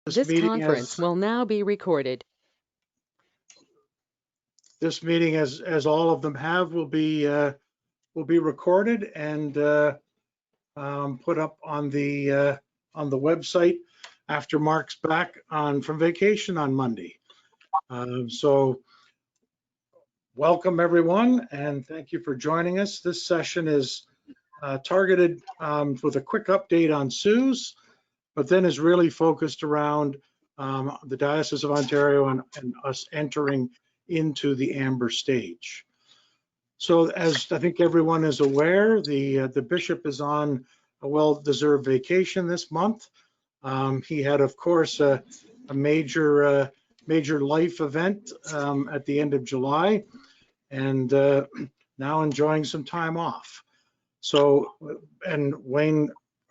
This conference will now be recorded. This meeting, as all of them have, will be recorded and put up on the website after Mark's back from vacation on Monday. So welcome everyone, and thank you for joining us. This session is targeted with a quick update on CEWS, but then is really focused around the Diocese of Ontario and us entering into the amber stage. So as I think everyone is aware, the bishop is on a well-deserved vacation this month. He had, of course, a major life event at the end of July, and now enjoying some time off. So, and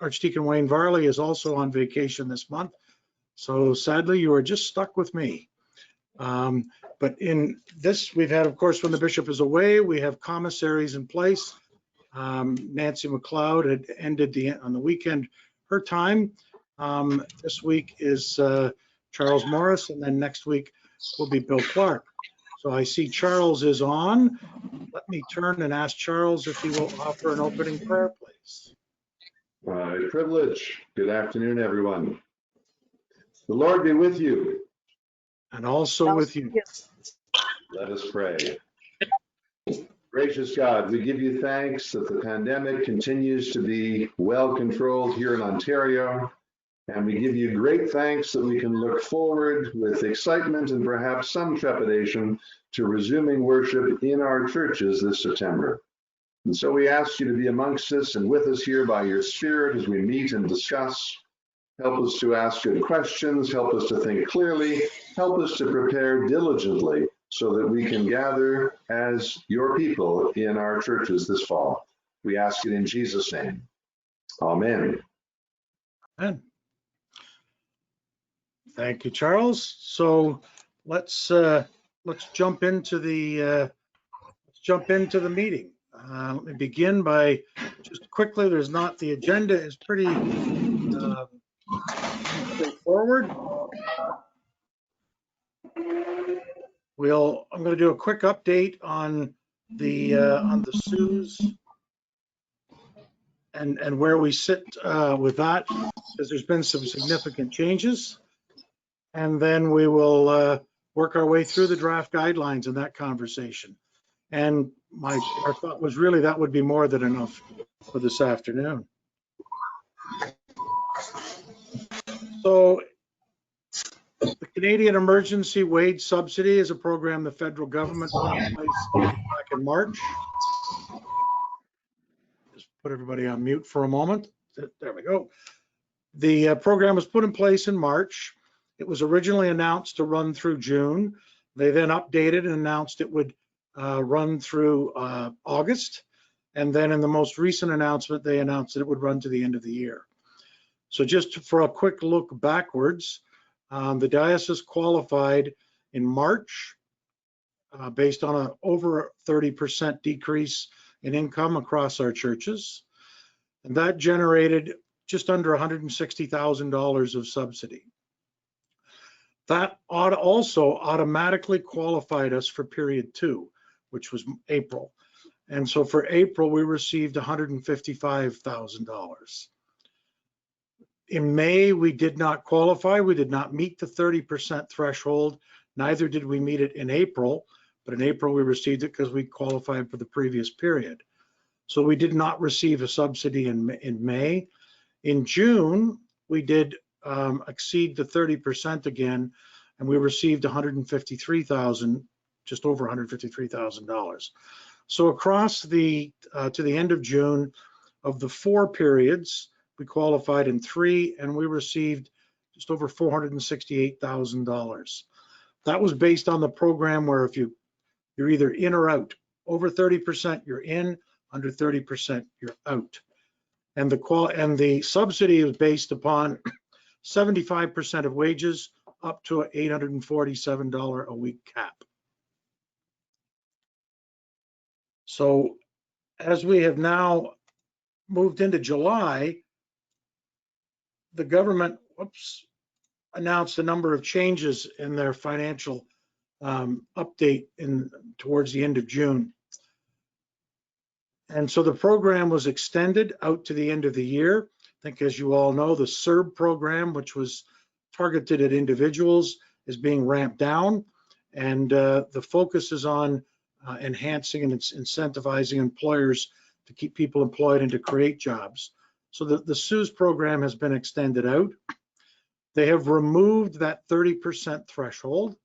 Archdeacon Wayne Varley is also on vacation this month. So sadly, you are just stuck with me. But in this, we've had, of course, when the bishop is away, we have commissaries in place. Nancy McLeod had ended on the weekend her time. This week is Charles Morris, and then next week will be Bill Clark. So I see Charles is on. Let me turn and ask Charles if he will offer an opening prayer, please. My privilege. Good afternoon, everyone. The Lord be with you. And also with you. Let us pray. Gracious God, we give you thanks that the pandemic continues to be well controlled here in Ontario. And we give you great thanks that we can look forward with excitement and perhaps some trepidation to resuming worship in our churches this September. And so we ask you to be amongst us and with us here by your Spirit as we meet and discuss. Help us to ask good questions, help us to think clearly, help us to prepare diligently so that we can gather as your people in our churches this fall. We ask it in Jesus' name. Amen. Amen. Thank you, Charles. So let's jump into the meeting. Let me begin by just quickly. The agenda is pretty straightforward. I'm going to do a quick update on the CEWS and where we sit with that, because there's been some significant changes. And then we will work our way through the draft guidelines in that conversation. And our thought was really that would be more than enough for this afternoon. So the Canadian Emergency Wage Subsidy is a program the federal government put in place back in March. Just put everybody on mute for a moment. There we go. The program was put in place in March. It was originally announced to run through June. They then updated and announced it would run through August. And then in the most recent announcement, they announced that it would run to the end of the year. So just for a quick look backwards, the diocese qualified in March based on an over 30% decrease in income across our churches. And that generated just under $160,000 of subsidy. That also automatically qualified us for period 2, which was April. And so for April, we received $155,000. In May, we did not qualify. We did not meet the 30% threshold. Neither did we meet it in April, but in April we received it because we qualified for the previous period. So we did not receive a subsidy in May. In June, we did exceed the 30% again, and we received $153,000, just over $153,000. So across to the end of June, of the 4 periods, we qualified in 3, and we received just over $468,000. That was based on the program where if you're either in or out, over 30% you're in, under 30% you're out. And the subsidy is based upon 75% of wages up to an $847 a week cap. So as we have now moved into July, the government, announced a number of changes in their financial update towards the end of June. And so the program was extended out to the end of the year. I think, as you all know, the CERB program, which was targeted at individuals, is being ramped down. And the focus is on enhancing and incentivizing employers to keep people employed and to create jobs. So the CEWS program has been extended out. They have removed that 30% threshold.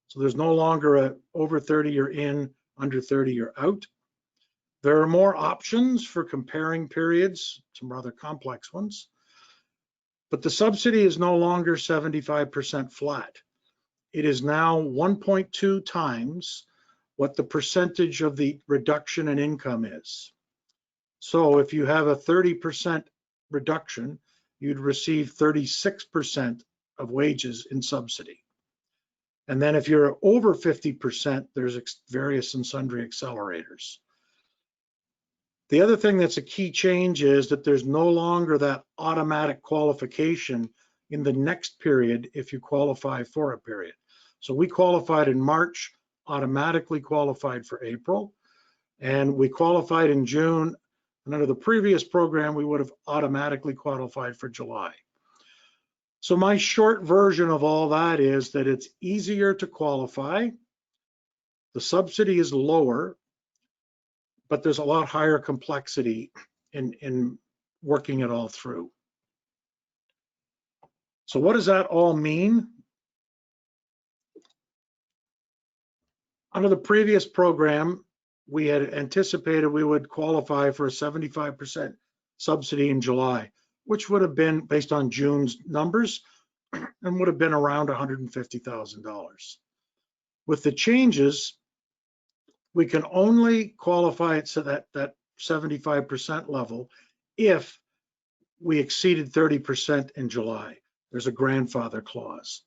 So there's no longer a over 30 you're in, under 30 you're out. There are more options for comparing periods, some rather complex ones. But the subsidy is no longer 75% flat. It is now 1.2 times what the percentage of the reduction in income is. So if you have a 30% reduction, you'd receive 36% of wages in subsidy. And then if you're over 50%, there's various and sundry accelerators. The other thing that's a key change is that there's no longer that automatic qualification in the next period if you qualify for a period. So we qualified in March, automatically qualified for April, and we qualified in June. And under the previous program, we would have automatically qualified for July. So my short version of all that is that it's easier to qualify. The subsidy is lower, but there's a lot higher complexity in working it all through. So what does that all mean? Under the previous program, we had anticipated we would qualify for a 75% subsidy in July, which would have been based on June's numbers and would have been around $150,000. With the changes, we can only qualify it so that 75% level if we exceeded 30% in July. There's a grandfather clause.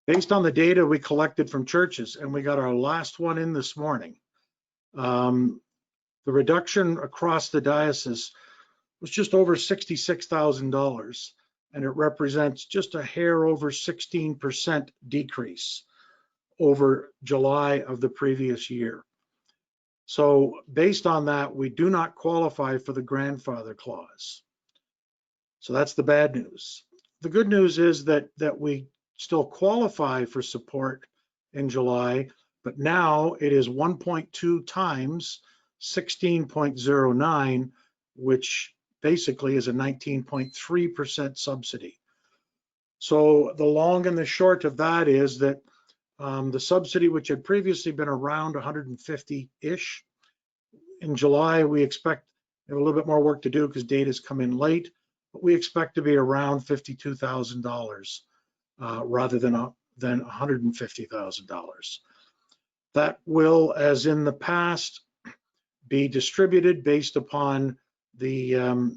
Based on the data we collected from churches, and we got our last one in this morning, the reduction across the diocese was just over $66,000, and it represents just a hair over 16% decrease over July of the previous year. So based on that, we do not qualify for the grandfather clause. So that's the bad news. The good news is that we still qualify for support in July, but now it is 1.2 times 16.09, which basically is a 19.3% subsidy. So the long and the short of that is that the subsidy, which had previously been around 150-ish, in July we expect a little bit more work to do because data's come in late, but we expect to be around $52,000 rather than $150,000. That will, as in the past, be distributed based upon the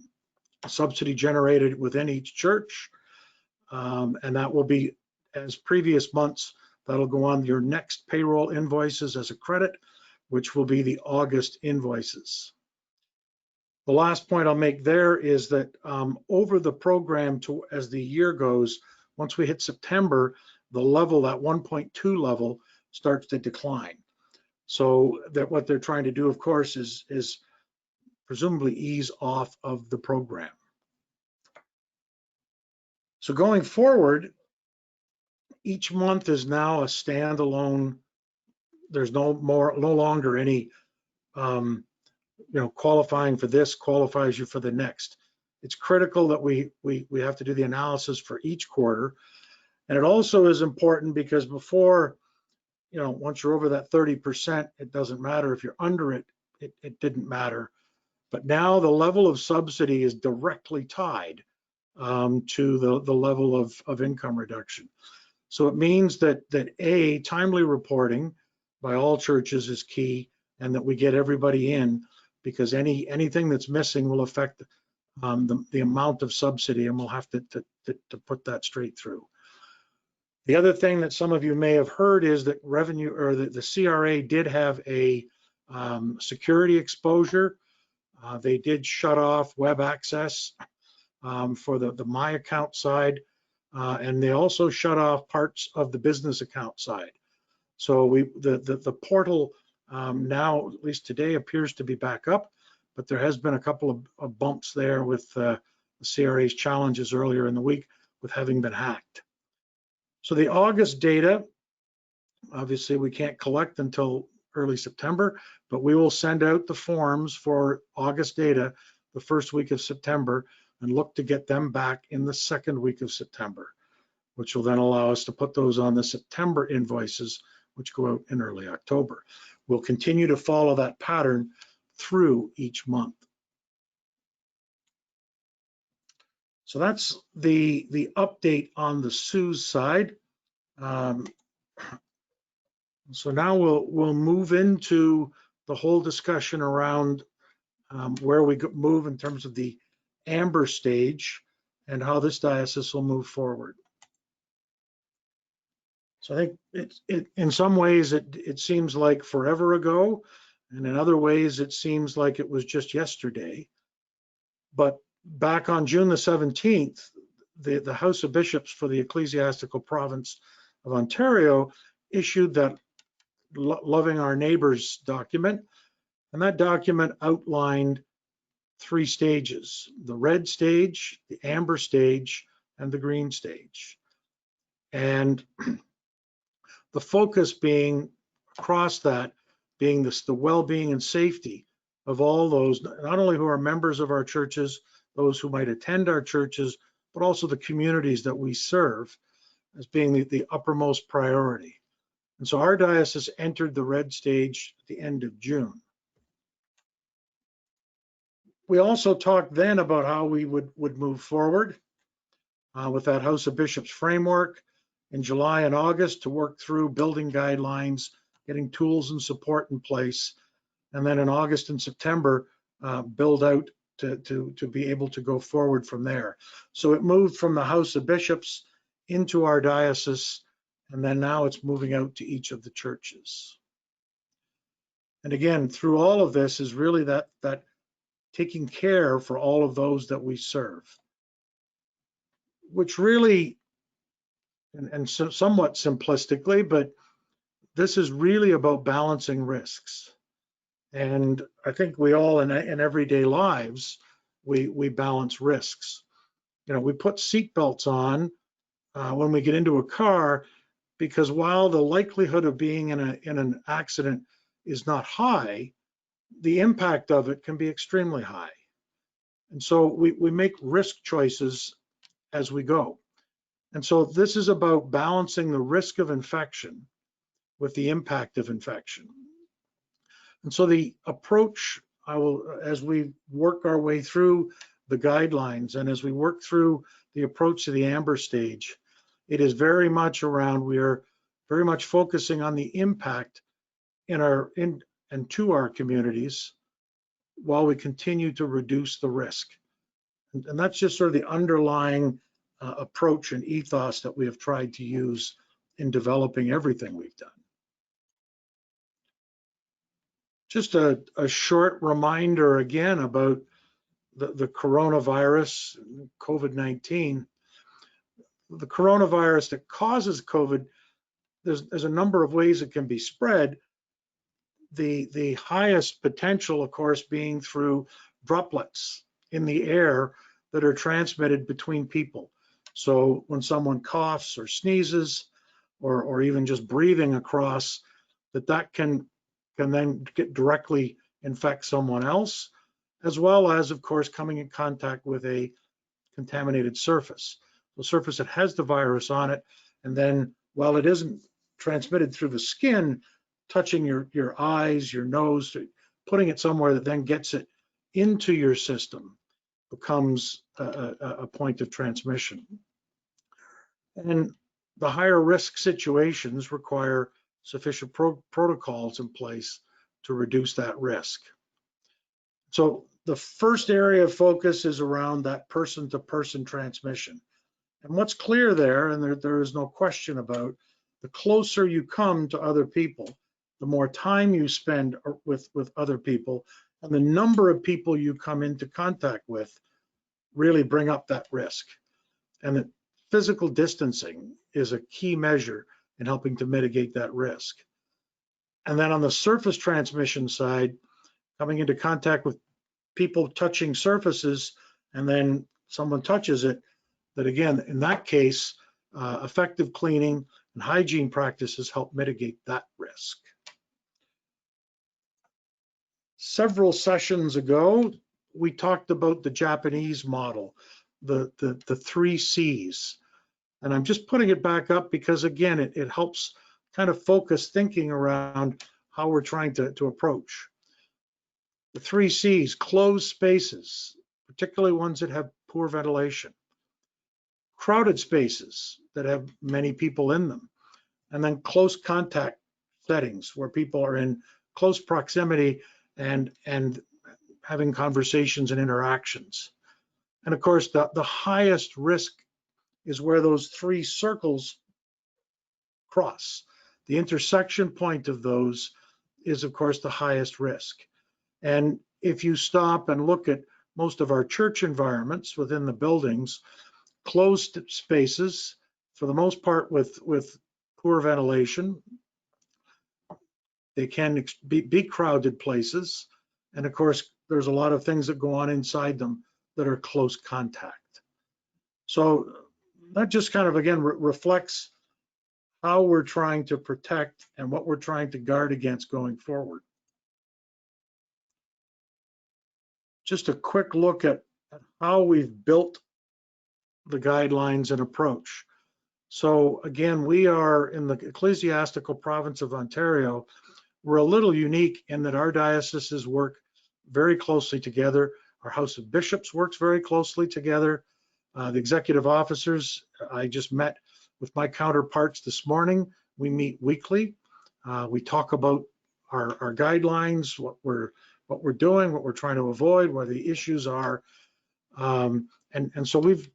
subsidy generated within each church, and that will be, as previous months, that'll go on your next payroll invoices as a credit, which will be the August invoices. The last point I'll make there is that over the program, as the year goes, once we hit September, the level, that 1.2 level, starts to decline. So that what they're trying to do, of course, is presumably ease off of the program. So going forward, each month is now a standalone. There's no longer any, qualifying for this qualifies you for the next. It's critical that we have to do the analysis for each quarter. And it also is important because before, once you're over that 30%, it doesn't matter. If you're under it, it didn't matter. But now the level of subsidy is directly tied to the level of income reduction. So it means that timely reporting by all churches is key, and that we get everybody in, because anything that's missing will affect the amount of subsidy, and we'll have to put that straight through. The other thing that some of you may have heard is that revenue, or the CRA did have a security exposure. They did shut off web access for the My Account side. and they also shut off parts of the business account side. So the portal now, at least today, appears to be back up, but there has been a couple of bumps there with the CRA's challenges earlier in the week with having been hacked. So the August data, obviously we can't collect until early September, but we will send out the forms for August data the first week of September and look to get them back in the second week of September, which will then allow us to put those on the September invoices, which go out in early October. We'll continue to follow that pattern through each month. So that's the update on the CEWS side. So now we'll move into the whole discussion around where we move in terms of the amber stage and how this diocese will move forward. So I think in some ways it seems like forever ago, and in other ways it seems like it was just yesterday. But back on June the 17th, the House of Bishops for the Ecclesiastical Province of Ontario issued that Loving Our Neighbors document, and that document outlined 3 stages: the red stage, the amber stage, and the green stage. And the focus being across that being the well-being and safety of all those, not only who are members of our churches, those who might attend our churches, but also the communities that we serve as being the uppermost priority. And so our diocese entered the red stage at the end of June. We also talked then about how we would move forward with that House of Bishops framework in July and August to work through building guidelines, getting tools and support in place, and then in August and September build out to be able to go forward from there. So it moved from the House of Bishops into our diocese, and then now it's moving out to each of the churches. And again, through all of this is really that taking care for all of those that we serve, which really, and so somewhat simplistically, but this is really about balancing risks. And I think we all in everyday lives, we balance risks. You know, we put seatbelts on when we get into a car, because while the likelihood of being in an accident is not high, the impact of it can be extremely high. And so we make risk choices as we go. And so this is about balancing the risk of infection with the impact of infection. And so the approach, as we work our way through the guidelines and as we work through the approach to the amber stage, it is very much around, we are very much focusing on the impact and to our communities while we continue to reduce the risk. And that's just sort of the underlying approach and ethos that we have tried to use in developing everything we've done. Just a short reminder again about the coronavirus, COVID-19. The coronavirus that causes COVID, there's a number of ways it can be spread. The highest potential, of course, being through droplets in the air that are transmitted between people. So when someone coughs or sneezes, or even just breathing across, that can then directly infect someone else, as well as, of course, coming in contact with a contaminated surface. The surface that has the virus on it, and then while it isn't transmitted through the skin, touching your eyes, your nose, putting it somewhere that then gets it into your system becomes a point of transmission. And the higher risk situations require sufficient protocols in place to reduce that risk. So the first area of focus is around that person-to-person transmission. And what's clear there, and there is no question about, the closer you come to other people, the more time you spend with other people, and the number of people you come into contact with really bring up that risk. And physical distancing is a key measure in helping to mitigate that risk. And then on the surface transmission side, coming into contact with people touching surfaces, and then someone touches it, that again, in that case, effective cleaning and hygiene practices help mitigate that risk. Several sessions ago, we talked about the Japanese model, the 3 C's. And I'm just putting it back up because, again, it helps kind of focus thinking around how we're trying to approach. The 3 C's: closed spaces, particularly ones that have poor ventilation; crowded spaces that have many people in them; and then close contact settings where people are in close proximity and having conversations and interactions. And of course, the highest risk is where those 3 circles cross. The intersection point of those is, of course, the highest risk. And if you stop and look at most of our church environments within the buildings, closed spaces, for the most part with poor ventilation, they can be crowded places. And of course, there's a lot of things that go on inside them that are close contact. So that just kind of, again, reflects how we're trying to protect and what we're trying to guard against going forward. Just a quick look at how we've built the guidelines and approach. So again, we are in the ecclesiastical province of Ontario. We're a little unique in that our dioceses work very closely together. Our House of Bishops works very closely together. The executive officers, I just met with my counterparts this morning. We meet weekly. We talk about our guidelines, what we're doing, what we're trying to avoid, where the issues are. And so we've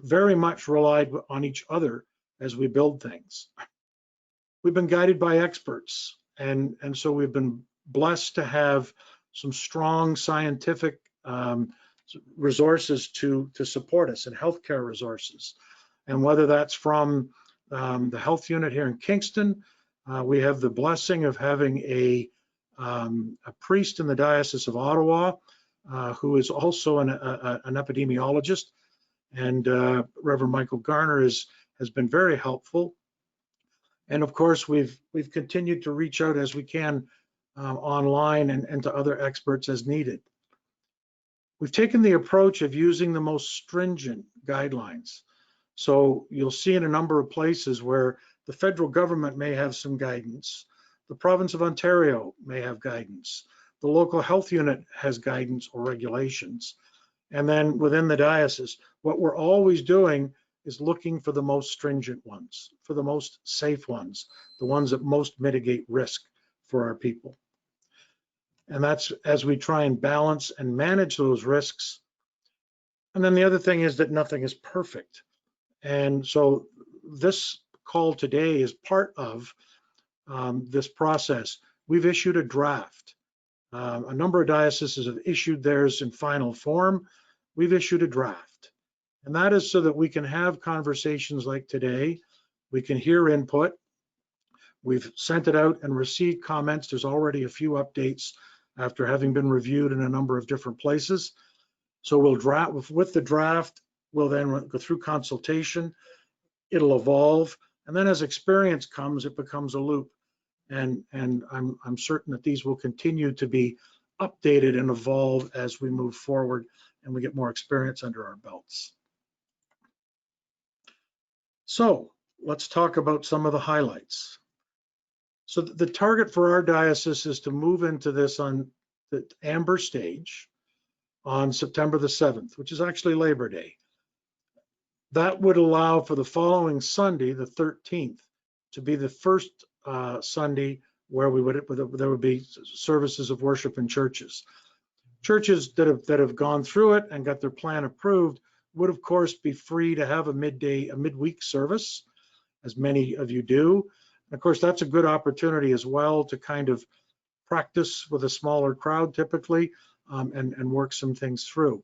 very much relied on each other as we build things. We've been guided by experts, and so we've been blessed to have some strong scientific resources to support us, and healthcare resources. And whether that's from the health unit here in Kingston, we have the blessing of having a priest in the Diocese of Ottawa who is also an epidemiologist, and Reverend Michael Garner has been very helpful. And of course, we've continued to reach out as we can online and to other experts as needed. We've taken the approach of using the most stringent guidelines. So you'll see in a number of places where the federal government may have some guidance, the province of Ontario may have guidance, the local health unit has guidance or regulations. And then within the diocese, what we're always doing is looking for the most stringent ones, for the most safe ones, the ones that most mitigate risk for our people. And that's as we try and balance and manage those risks. And then the other thing is that nothing is perfect. And so this call today is part of this process. We've issued a draft. A number of dioceses have issued theirs in final form. We've issued a draft. And that is so that we can have conversations like today. We can hear input. We've sent it out and received comments. There's already a few updates after having been reviewed in a number of different places. So we'll draft with the draft. We'll then go through consultation. It'll evolve. And then as experience comes, it becomes a loop. And I'm certain that these will continue to be updated and evolve as we move forward and we get more experience under our belts. So let's talk about some of the highlights. So the target for our diocese is to move into this on the amber stage on September the 7th, which is actually Labor Day. That would allow for the following Sunday, the 13th, to be the first Sunday where there would be services of worship in churches. Churches that have gone through it and got their plan approved would, of course, be free to have a midweek service, as many of you do. And of course, that's a good opportunity as well to kind of practice with a smaller crowd typically and work some things through.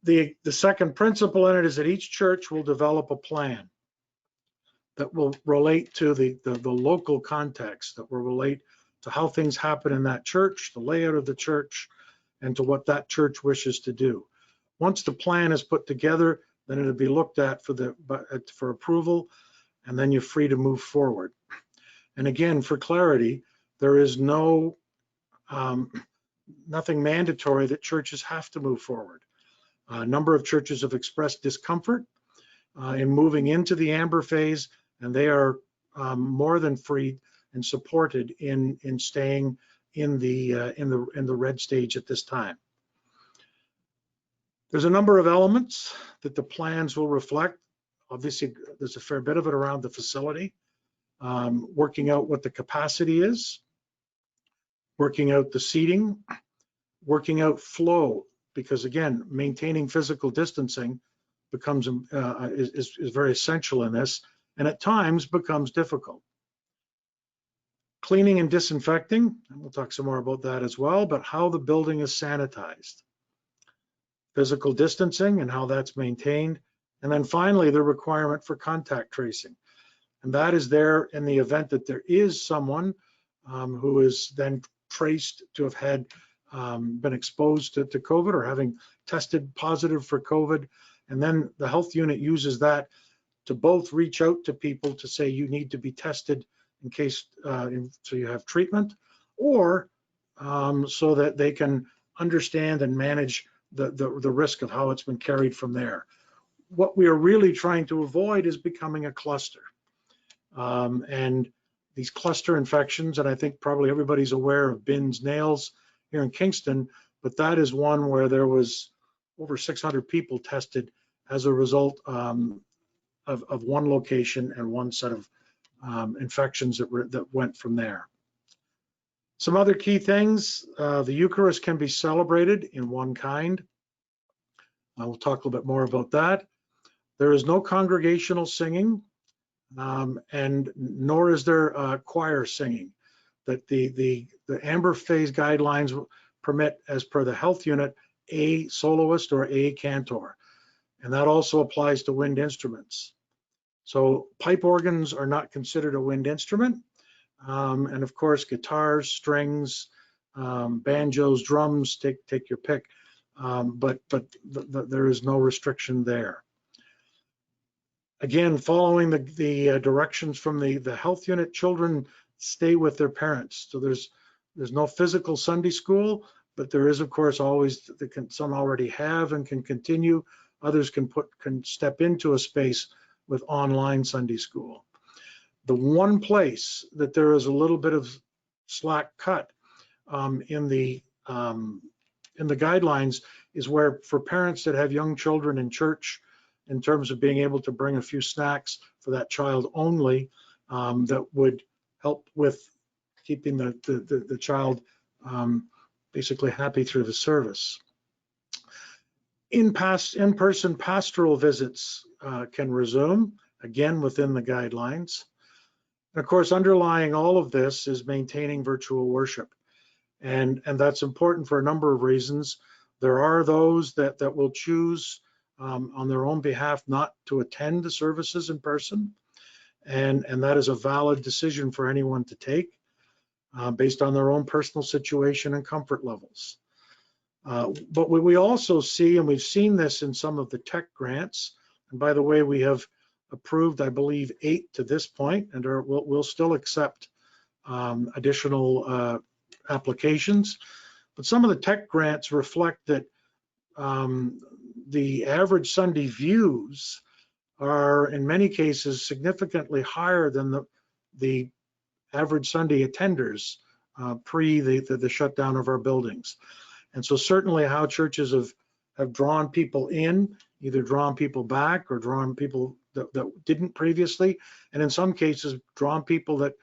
The second principle in it is that each church will develop a plan that will relate to the local context, that will relate to how things happen in that church, the layout of the church, and to what that church wishes to do. Once the plan is put together, then it'll be looked at for approval, and then you're free to move forward. And again, for clarity, there is nothing mandatory that churches have to move forward. A number of churches have expressed discomfort in moving into the amber phase, and they are more than free and supported in staying in the red stage at this time. There's a number of elements that the plans will reflect. Obviously, there's a fair bit of it around the facility, working out what the capacity is, working out the seating, working out flow, because again, maintaining physical distancing becomes is very essential in this, and at times becomes difficult. Cleaning and disinfecting, and we'll talk some more about that as well, but how the building is sanitized. Physical distancing and how that's maintained. And then finally, the requirement for contact tracing. And that is there in the event that there is someone who is then traced to have had been exposed to COVID or having tested positive for COVID. And then the health unit uses that to both reach out to people to say you need to be tested in case, so you have treatment, or so that they can understand and manage the risk of how it's been carried from there. What we are really trying to avoid is becoming a cluster. And these cluster infections, and I think probably everybody's aware of Binns Nails here in Kingston, but that is one where there was over 600 people tested as a result of one location and one set of infections that went from there. Some other key things, the Eucharist can be celebrated in one kind. I will talk a little bit more about that. There is no congregational singing, and nor is there choir singing. That the amber phase guidelines permit, as per the health unit, a soloist or a cantor, and that also applies to wind instruments. So pipe organs are not considered a wind instrument, and of course guitars, strings, banjos, drums, take your pick, but there is no restriction there. Again, following the directions from the health unit, children stay with their parents. So there's no physical Sunday school, but there is, of course, always some already have and can continue. Others can step into a space with online Sunday school. The one place that there is a little bit of slack cut in the guidelines is where, for parents that have young children in church, in terms of being able to bring a few snacks for that child only, that would help with keeping the child basically happy through the service. In-person pastoral visits can resume, again within the guidelines. And of course, underlying all of this is maintaining virtual worship. And that's important for a number of reasons. There are those that will choose on their own behalf not to attend the services in person. And that is a valid decision for anyone to take based on their own personal situation and comfort levels. But we also see, and we've seen this in some of the tech grants, and by the way, we have approved, I believe, 8 to this point, and we'll still accept additional applications. But some of the tech grants reflect that the average Sunday views are in many cases significantly higher than the average Sunday attenders pre the shutdown of our buildings. And so certainly how churches have drawn people in, either drawn people back or drawn people that didn't previously, and in some cases drawn people that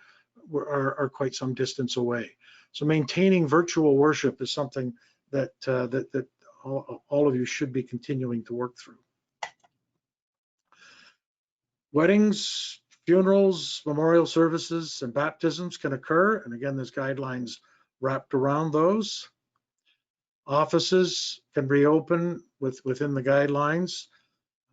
are quite some distance away. So maintaining virtual worship is something that all of you should be continuing to work through. Weddings, funerals, memorial services, and baptisms can occur. And again, there's guidelines wrapped around those. Offices can reopen within the guidelines.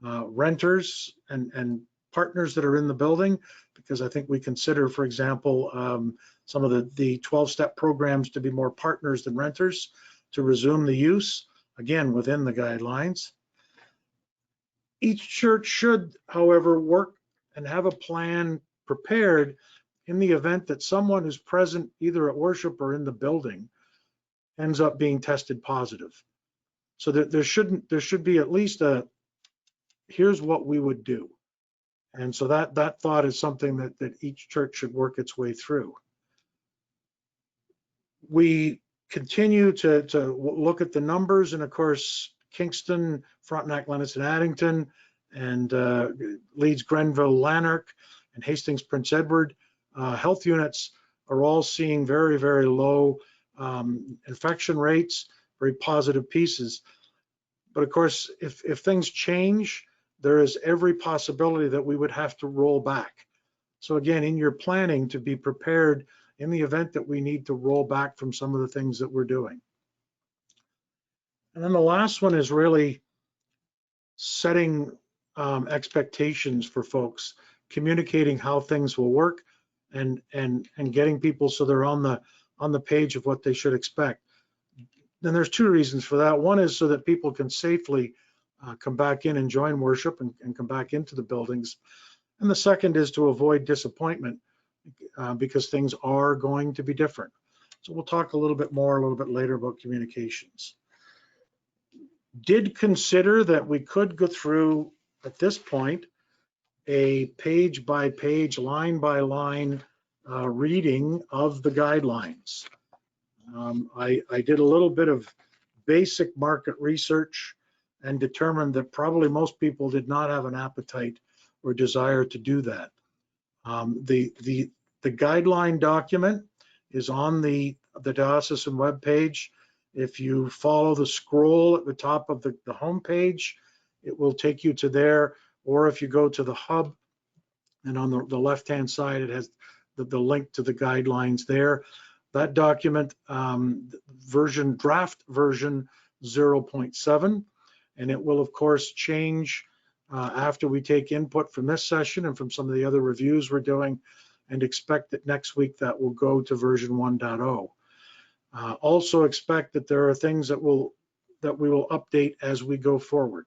Renters and partners that are in the building, because I think we consider, for example, some of the 12-step programs to be more partners than renters, to resume the use, again, within the guidelines. Each church should, however, work and have a plan prepared in the event that someone who's present either at worship or in the building ends up being tested positive. So that there should be at least here's what we would do. And so that thought is something that each church should work its way through. We continue to look at the numbers, and of course, Kingston, Frontenac, Lennox, and Addington, and Leeds, Grenville, Lanark, and Hastings, Prince Edward health units are all seeing very, very low infection rates, very positive pieces. But of course, if things change, there is every possibility that we would have to roll back. So again, in your planning, to be prepared in the event that we need to roll back from some of the things that we're doing. And then the last one is really setting expectations for folks, communicating how things will work, and getting people so they're on the page of what they should expect. Then there's two reasons for that. One is so that people can safely come back in and join worship and come back into the buildings. And the second is to avoid disappointment because things are going to be different. So we'll talk a little bit later about communications. Did consider that we could go through at this point a page by page, line by line reading of the guidelines. I did a little bit of basic market research and determined that probably most people did not have an appetite or desire to do that. The guideline document is on the diocesan webpage. If you follow the scroll at the top of the home page, it will take you to there. Or if you go to the hub, and on the left-hand side, it has the link to the guidelines there. That document, draft version 0.7, and it will of course change after we take input from this session and from some of the other reviews we're doing, and expect that next week that will go to version 1.0. Also expect that there are things that we will update as we go forward.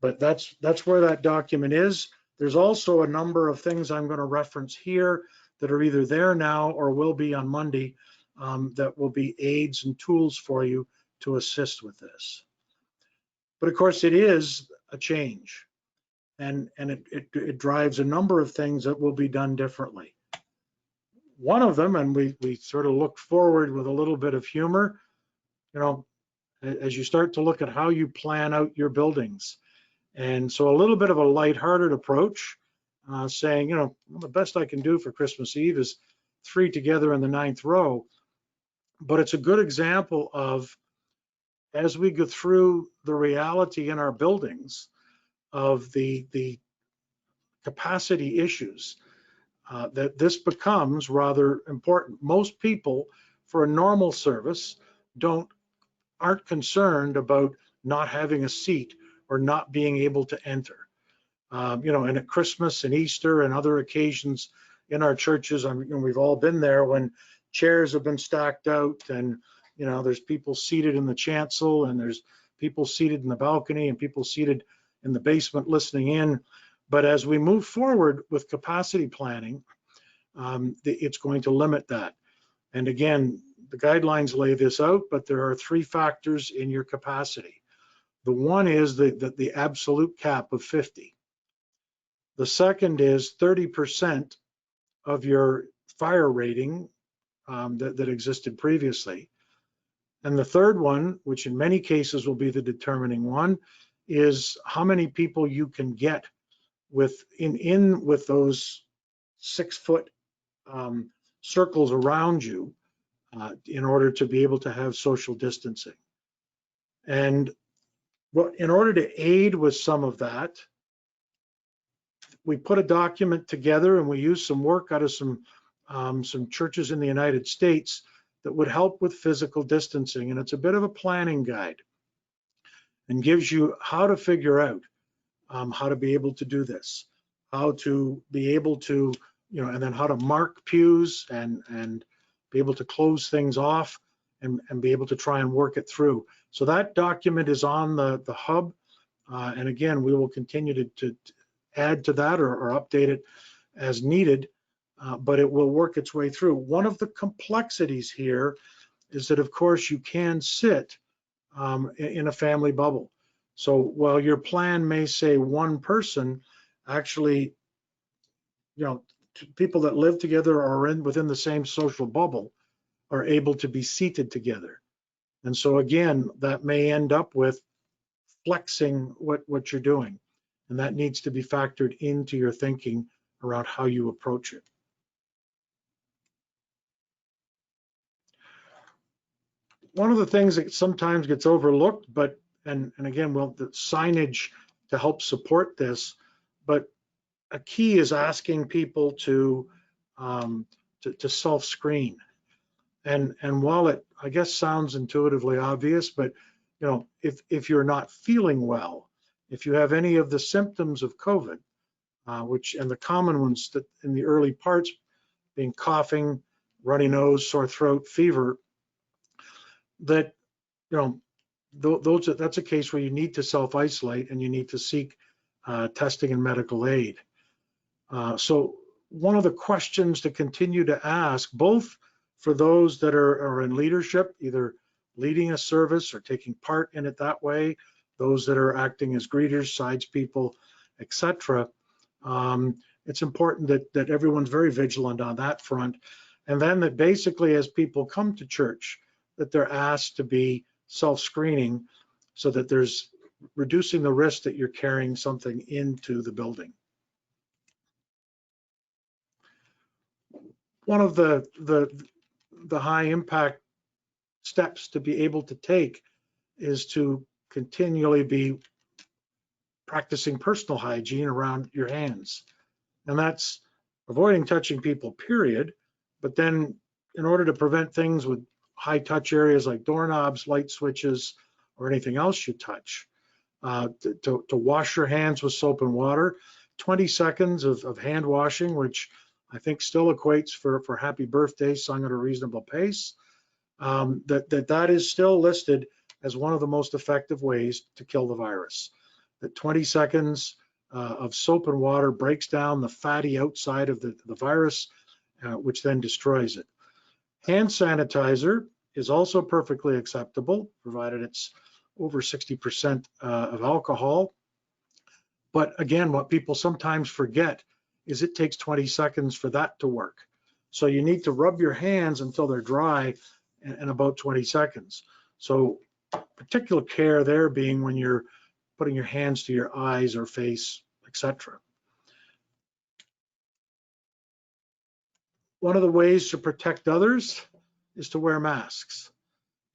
But that's where that document is. There's also a number of things I'm going to reference here that are either there now or will be on Monday that will be aids and tools for you to assist with this. But of course, it is a change, and it drives a number of things that will be done differently. One of them, and we sort of look forward with a little bit of humor, as you start to look at how you plan out your buildings. And so a little bit of a lighthearted approach, saying, the best I can do for Christmas Eve is 3 together in the 9th row. But it's a good example of, as we go through the reality in our buildings of the capacity issues, that this becomes rather important. Most people, for a normal service, aren't concerned about not having a seat or not being able to enter. And at Christmas and Easter and other occasions in our churches, we've all been there when chairs have been stacked out, and there's people seated in the chancel, and there's people seated in the balcony, and people seated in the basement listening in. But as we move forward with capacity planning, it's going to limit that. And again, the guidelines lay this out, but there are 3 factors in your capacity. The one is the absolute cap of 50. The second is 30% of your fire rating that existed previously. And the third one, which in many cases will be the determining one, is how many people you can get with those 6-foot circles around you in order to be able to have social distancing. And in order to aid with some of that, we put a document together, and we used some work out of some churches in the United States that would help with physical distancing. And it's a bit of a planning guide and gives you how to figure out how to be able to do this, how to be able to, and then how to mark pews and be able to close things off and be able to try and work it through. So that document is on the hub. And again, we will continue to add to that or update it as needed, but it will work its way through. One of the complexities here is that, of course, you can sit in a family bubble. So while your plan may say one person, actually, people that live together or are within the same social bubble are able to be seated together. And so again, that may end up with flexing what you're doing. And that needs to be factored into your thinking around how you approach it. One of the things that sometimes gets overlooked, and again, the signage to help support this, but a key is asking people to self-screen. And while it, I guess, sounds intuitively obvious, but if you're not feeling well, if you have any of the symptoms of COVID, and the common ones that in the early parts being coughing, runny nose, sore throat, fever, that that's a case where you need to self-isolate and you need to seek testing and medical aid. So one of the questions to continue to ask, both for those that are in leadership, either leading a service or taking part in it that way, those that are acting as greeters, sides people, etc. It's important that everyone's very vigilant on that front. And then that basically as people come to church, that they're asked to be self-screening so that there's reducing the risk that you're carrying something into the building. One of the high impact steps to be able to take is to continually be practicing personal hygiene around your hands. And that's avoiding touching people, period. But then in order to prevent things with high touch areas like doorknobs, light switches, or anything else you touch, to wash your hands with soap and water, 20 seconds of hand washing, which I think still equates for happy birthday sung at a reasonable pace, that is still listed as one of the most effective ways to kill the virus. That 20 seconds of soap and water breaks down the fatty outside of the virus, which then destroys it. Hand sanitizer is also perfectly acceptable, provided it's over 60% of alcohol. But again, what people sometimes forget is it takes 20 seconds for that to work. So you need to rub your hands until they're dry in about 20 seconds. So particular care there being when you're putting your hands to your eyes or face, etc. One of the ways to protect others is to wear masks.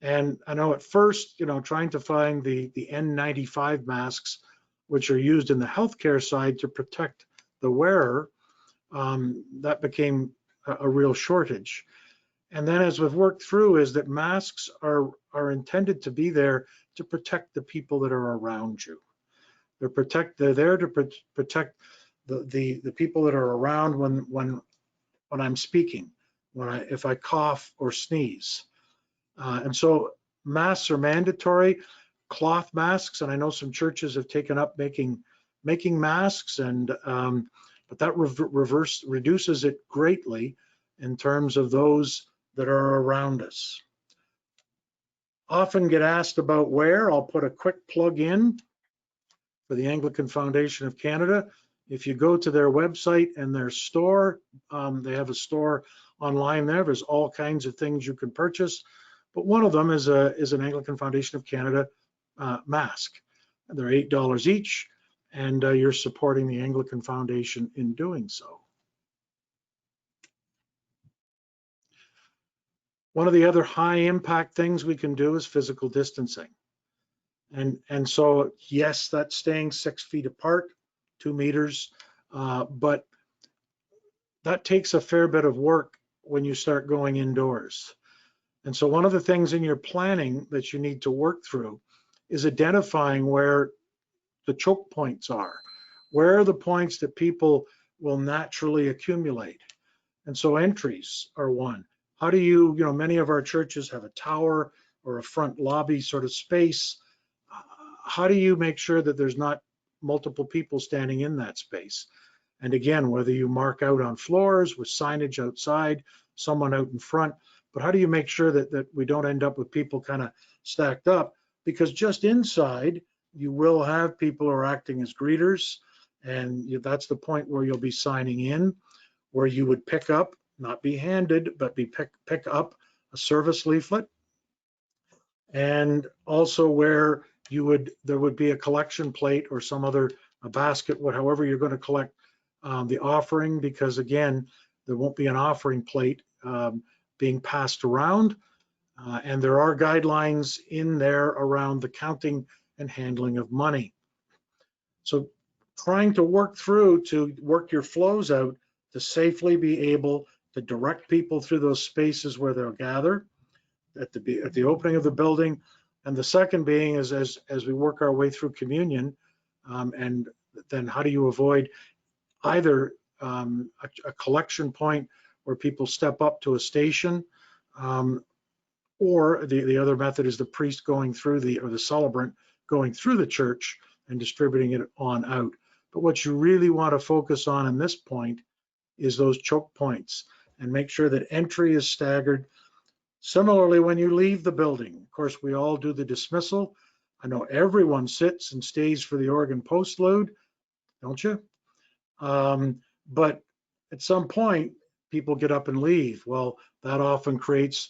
And I know at first, trying to find the N95 masks, which are used in the healthcare side to protect the wearer, that became a real shortage. And then as we've worked through is that masks are intended to be there to protect the people that are around you. They're there to protect the people that are around when I'm speaking, if I cough or sneeze. And so masks are mandatory, cloth masks, and I know some churches have taken up making masks, and but that reduces it greatly in terms of those that are around us. Often get asked about where. I'll put a quick plug in for the Anglican Foundation of Canada. If you go to their website and their store, they have a store online there. There's all kinds of things you can purchase, but one of them is an Anglican Foundation of Canada mask. And they're $8 each, and you're supporting the Anglican Foundation in doing so. One of the other high impact things we can do is physical distancing. And so, yes, that's staying 6 feet apart, 2 meters, but that takes a fair bit of work when you start going indoors. And so one of the things in your planning that you need to work through is identifying where the choke points are. Where are the points that people will naturally accumulate? And so entries are one. How do you, many of our churches have a tower or a front lobby sort of space. How do you make sure that there's not multiple people standing in that space? And again, whether you mark out on floors with signage outside, someone out in front, but how do you make sure that we don't end up with people kind of stacked up? Because just inside, you will have people who are acting as greeters, and that's the point where you'll be signing in, where you would pick up, not be handed, but pick up a service leaflet. And also where there would be a collection plate or some other a basket, however you're going to collect the offering, because again, there won't be an offering plate being passed around. And there are guidelines in there around the counting and handling of money. So trying to work your flows out to safely be able to direct people through those spaces where they'll gather at the opening of the building. And the second being is as we work our way through communion, and then how do you avoid either a collection point where people step up to a station, or the other method is the priest going through or the celebrant going through the church and distributing it on out. But what you really want to focus on in this point is those choke points, and make sure that entry is staggered. Similarly, when you leave the building, of course, we all do the dismissal. I know everyone sits and stays for the organ postlude, don't you? But at some point, people get up and leave. Well, that often creates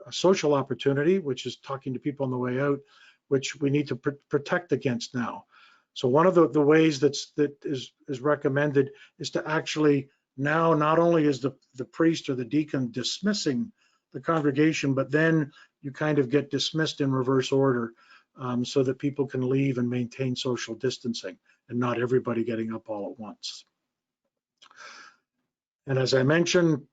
a social opportunity, which is talking to people on the way out, which we need to protect against now. So one of the ways that is recommended is to actually now, not only is the priest or the deacon dismissing the congregation, but then you kind of get dismissed in reverse order, so that people can leave and maintain social distancing and not everybody getting up all at once. And as I mentioned,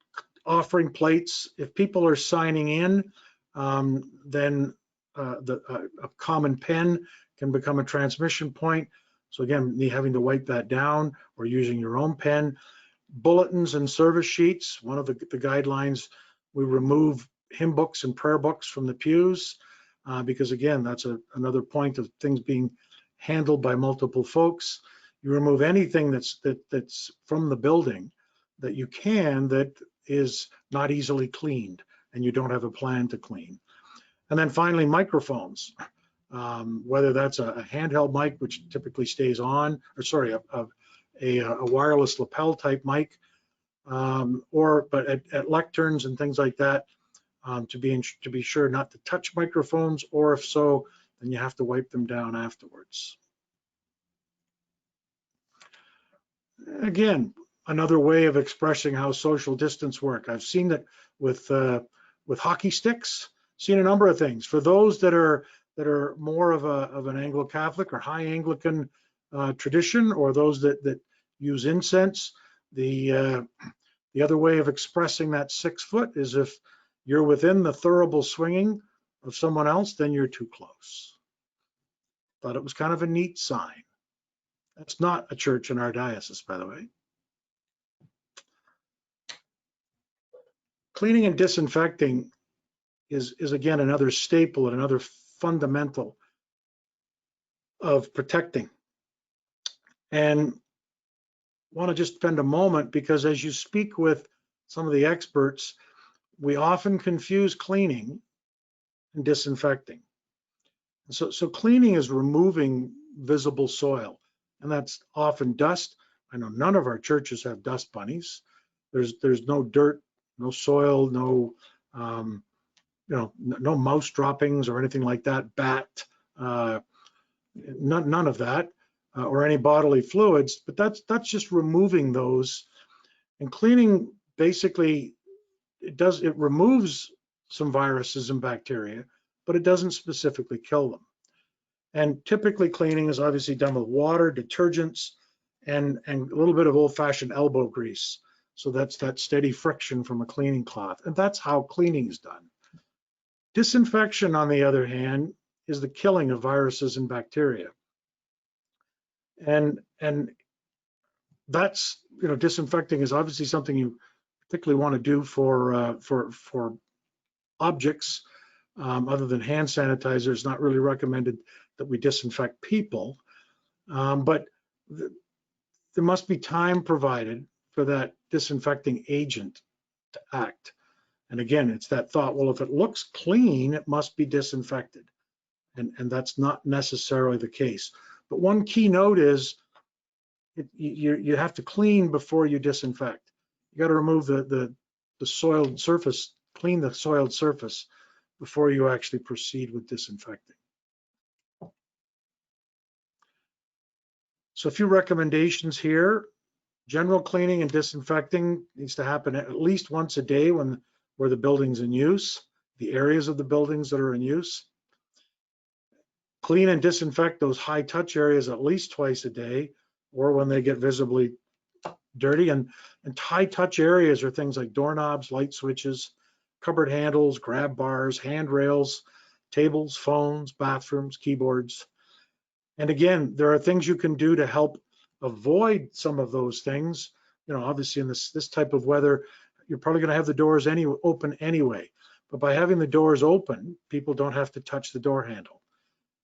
offering plates, if people are signing in, then a common pen can become a transmission point. So again, having to wipe that down or using your own pen. Bulletins and service sheets, one of the guidelines, we remove hymn books and prayer books from the pews, because again, that's another point of things being handled by multiple folks. You remove anything that's from the building that you can, that is not easily cleaned and you don't have a plan to clean. And then finally, microphones, whether that's a handheld mic, which typically stays on, or sorry, a wireless lapel type mic, but at lecterns and things like that, to be sure not to touch microphones, or if so, then you have to wipe them down afterwards. Again, another way of expressing how social distance work. I've seen that with hockey sticks. Seen a number of things. For those that are more of an Anglo-Catholic or high Anglican tradition, or those that use incense, the other way of expressing that 6 foot is if you're within the thurible swinging of someone else, then you're too close. Thought it was kind of a neat sign. That's not a church in our diocese, by the way. Cleaning and disinfecting is again another staple and another fundamental of protecting. And want to just spend a moment, because as you speak with some of the experts, we often confuse cleaning and disinfecting. So cleaning is removing visible soil, and that's often dust. I know none of our churches have dust bunnies. There's no dirt, no soil, no no mouse droppings or anything like that, bat, none of that, or any bodily fluids, but that's just removing those. And cleaning, basically, it removes some viruses and bacteria, but it doesn't specifically kill them. And typically cleaning is obviously done with water, detergents, and a little bit of old-fashioned elbow grease. So that's that steady friction from a cleaning cloth, and that's how cleaning is done. Disinfection, on the other hand, is the killing of viruses and bacteria. And that's, disinfecting is obviously something you particularly want to do for objects. Other than hand sanitizer, it's not really recommended that we disinfect people. But there must be time provided for that disinfecting agent to act. And again, it's that thought, well, if it looks clean, it must be disinfected. And that's not necessarily the case. But one key note is you have to clean before you disinfect. You got to remove the soiled surface, clean the soiled surface before you actually proceed with disinfecting. So a few recommendations here. General cleaning and disinfecting needs to happen at least once a day where the building's in use, the areas of the buildings that are in use. Clean and disinfect those high touch areas at least twice a day, or when they get visibly dirty. And high touch areas are things like doorknobs, light switches, cupboard handles, grab bars, handrails, tables, phones, bathrooms, keyboards. And again, there are things you can do to help avoid some of those things. Obviously in this type of weather, you're probably going to have the doors open anyway. But by having the doors open, people don't have to touch the door handle.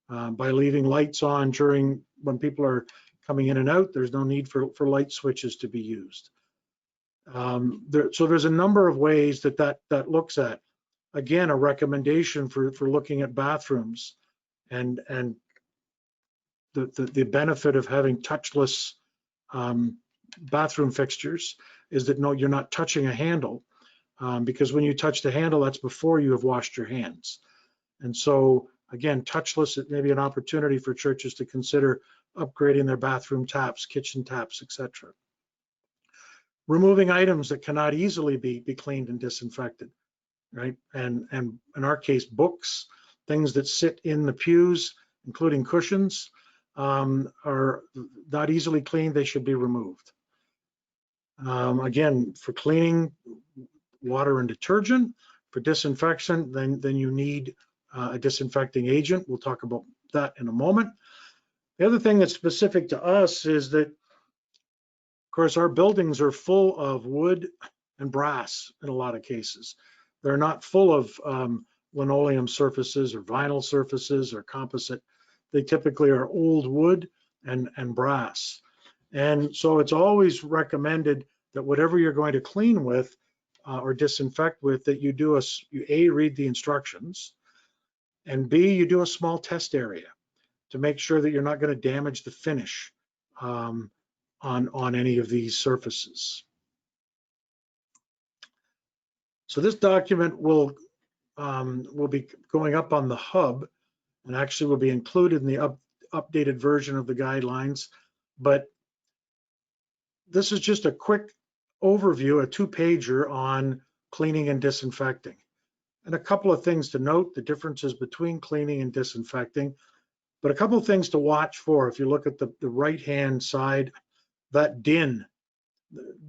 By leaving lights on when people are coming in and out, there's no need for light switches to be used. So there's a number of ways that looks at. Again, a recommendation for looking at bathrooms and the benefit of having touchless bathroom fixtures is that no, you're not touching a handle, because when you touch the handle, that's before you have washed your hands. And so again, touchless, it may be an opportunity for churches to consider upgrading their bathroom taps, kitchen taps, etc. Removing items that cannot easily be cleaned and disinfected, right? And in our case, books, things that sit in the pews, including cushions, are not easily cleaned. They should be removed. Again, for cleaning, water and detergent. For disinfection, then you need a disinfecting agent. We'll talk about that in a moment. The other thing that's specific to us is that, of course, our buildings are full of wood and brass in a lot of cases. They're not full of linoleum surfaces or vinyl surfaces or composite. They typically are old wood and brass. And so it's always recommended that whatever you're going to clean with or disinfect with, that you A, read the instructions, and B, you do a small test area to make sure that you're not going to damage the finish on any of these surfaces. So this document will be going up on the hub, and actually will be included in the updated version of the guidelines. But this is just a quick overview, a 2-pager on cleaning and disinfecting. And a couple of things to note, the differences between cleaning and disinfecting, but a couple of things to watch for. If you look at the right-hand side, that DIN.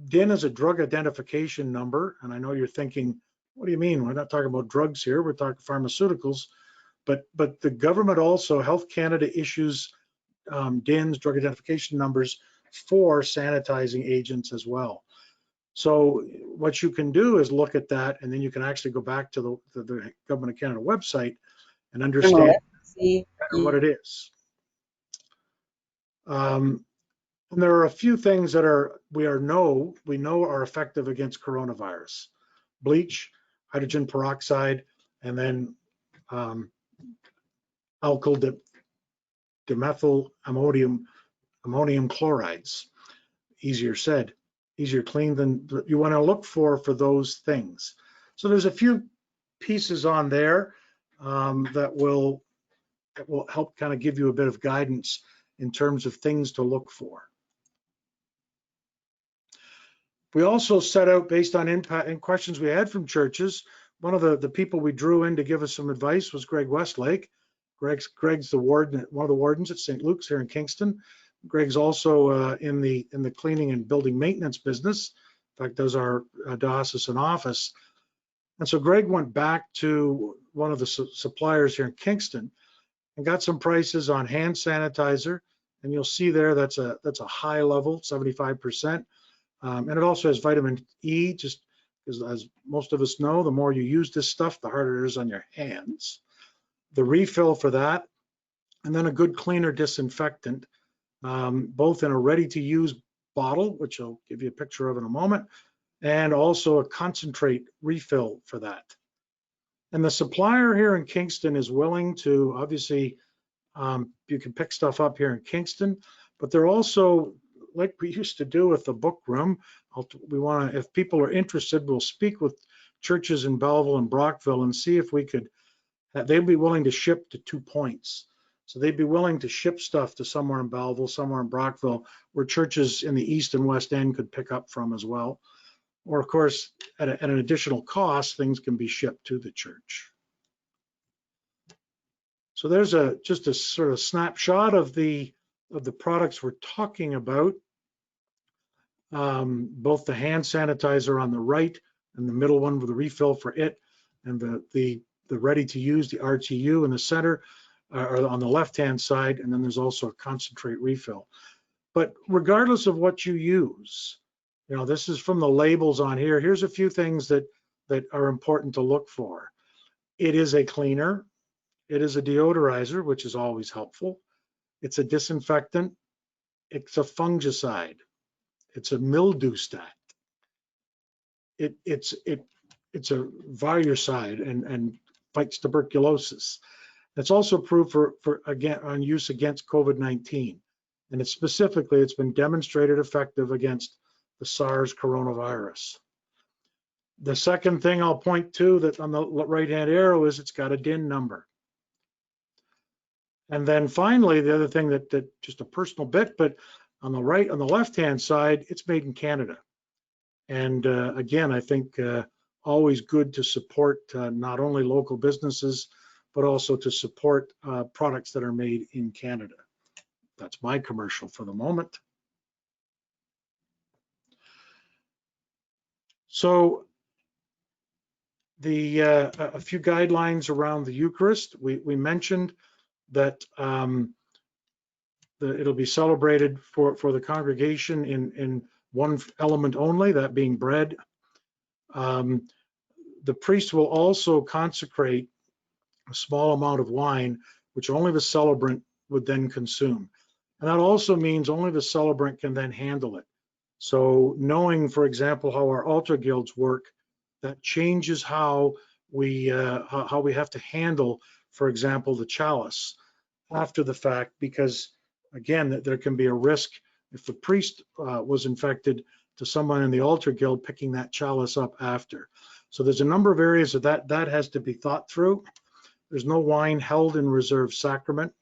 DIN is a drug identification number, and I know you're thinking, what do you mean? We're not talking about drugs here, we're talking pharmaceuticals. But the government also, Health Canada issues DINs, drug identification numbers, for sanitizing agents as well. So what you can do is look at that, and then you can actually go back to the Government of Canada website and understand what it is. And there are a few things that we know are effective against coronavirus: bleach, hydrogen peroxide, and then alkyl dimethyl ammonium chlorides. Easier said, easier cleaned than you want to look for those things. So there's a few pieces on there that will help kind of give you a bit of guidance in terms of things to look for. We also set out, based on impact and questions we had from churches, one of the people we drew in to give us some advice was Greg Westlake. Greg's the warden, one of the wardens at St. Luke's here in Kingston. Greg's also in the cleaning and building maintenance business. In fact, does our diocesan office. And so Greg went back to one of the suppliers here in Kingston and got some prices on hand sanitizer. And you'll see there that's a high level, 75%. And it also has vitamin E, just because as most of us know, the more you use this stuff, the harder it is on your hands. The refill for that, and then a good cleaner disinfectant, both in a ready-to-use bottle, which I'll give you a picture of in a moment, and also a concentrate refill for that. And the supplier here in Kingston is willing to, obviously, you can pick stuff up here in Kingston, but they're also, like we used to do with the book room, we want to, if people are interested, we'll speak with churches in Belleville and Brockville and see if we could, they'd be willing to ship to 2 points. So they'd be willing to ship stuff to somewhere in Belleville, somewhere in Brockville, where churches in the East and West End could pick up from as well. Or of course, at an additional cost, things can be shipped to the church. So there's just a sort of snapshot of the products we're talking about. Both the hand sanitizer on the right and the middle one with the refill for it, and the ready to use, the RTU in the center, or on the left-hand side, and then there's also a concentrate refill. But regardless of what you use, you know, this is from the labels on here. Here's a few things that are important to look for. It is a cleaner. It is a deodorizer, which is always helpful. It's a disinfectant. It's a fungicide. It's a mildew stat. It's a virucide and fights tuberculosis. It's also approved for again on use against COVID-19, and it's been demonstrated effective against the SARS coronavirus. The second thing I'll point to that on the right-hand arrow is it's got a DIN number. And then finally, the other thing that just a personal bit, but on the left-hand side, it's made in Canada. And again, I think always good to support not only local businesses, but also to support products that are made in Canada. That's my commercial for the moment. So a few guidelines around the Eucharist. We mentioned that it'll be celebrated for the congregation in one element only, that being bread. The priest will also consecrate a small amount of wine, which only the celebrant would then consume. And that also means only the celebrant can then handle it. So knowing, for example, how our altar guilds work, that changes how we have to handle, for example, the chalice after the fact, because again, there can be a risk if the priest was infected to someone in the altar guild picking that chalice up after. So there's a number of areas that has to be thought through. There's no wine held in reserved sacrament.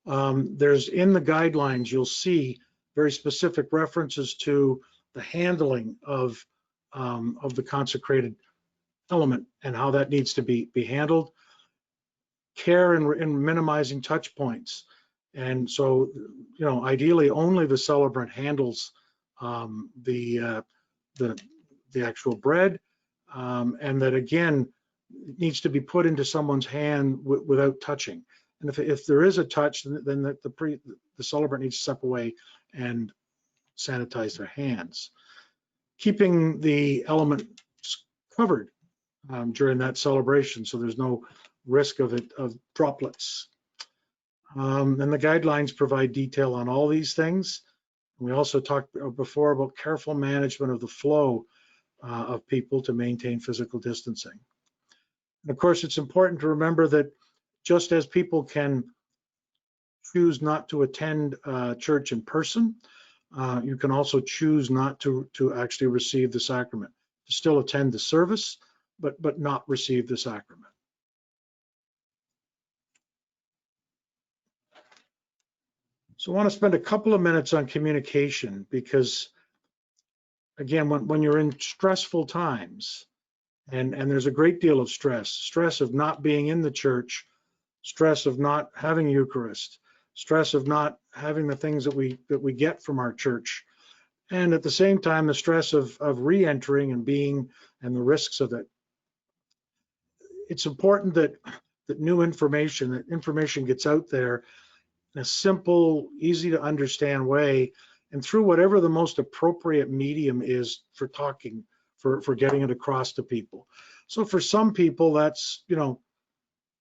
There's in the guidelines, you'll see very specific references to the handling of the consecrated element and how that needs to be handled. Care in minimizing touch points. And so, you know, ideally only the celebrant handles the actual bread, and that again, it needs to be put into someone's hand without touching. And if there is a touch, then the celebrant needs to step away and sanitize their hands. Keeping the element covered during that celebration, so there's no risk of droplets. And the guidelines provide detail on all these things. We also talked before about careful management of the flow of people to maintain physical distancing. And of course, it's important to remember that just as people can choose not to attend church in person, you can also choose not to actually receive the sacrament, to still attend the service, but not receive the sacrament. So I want to spend a couple of minutes on communication because, again, when you're in stressful times, and there's a great deal of stress of not being in the church, stress of not having Eucharist, stress of not having the things that we get from our church, and at the same time, the stress of re-entering and the risks of it. it's important that new information gets out there in a simple, easy to understand way, and through whatever the most appropriate medium is for talking, for getting it across to people. So for some people, that's,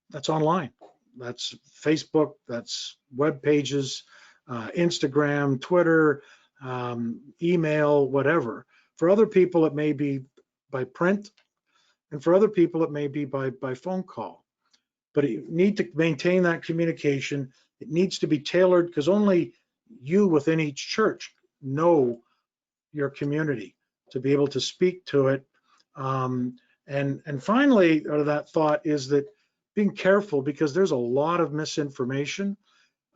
that's online, that's Facebook, that's web pages, Instagram, Twitter, email, whatever. For other people, it may be by print, and for other people, it may be by phone call. But you need to maintain that communication. It needs to be tailored, because only you within each church know your community to be able to speak to it. And finally, out of that thought is that being careful, because there's a lot of misinformation.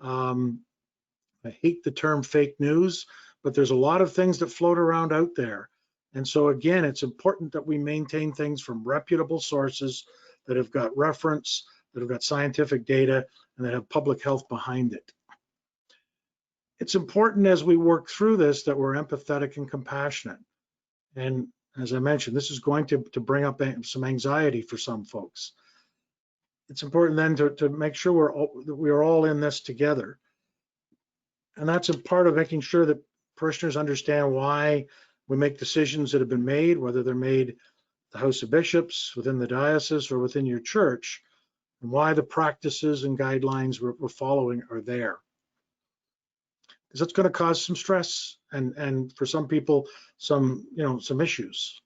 I hate the term fake news, but there's a lot of things that float around out there. And so again, it's important that we maintain things from reputable sources that have got reference, that have got scientific data, and that have public health behind it. It's important as we work through this that we're empathetic and compassionate. And as I mentioned, this is going to bring up some anxiety for some folks. It's important then to make sure we're all in this together. And that's a part of making sure that parishioners understand why we make decisions that have been made, whether they're made at the House of Bishops, within the diocese, or within your church, and why the practices and guidelines we're following are there. Because that's going to cause some stress and for some people, some issues.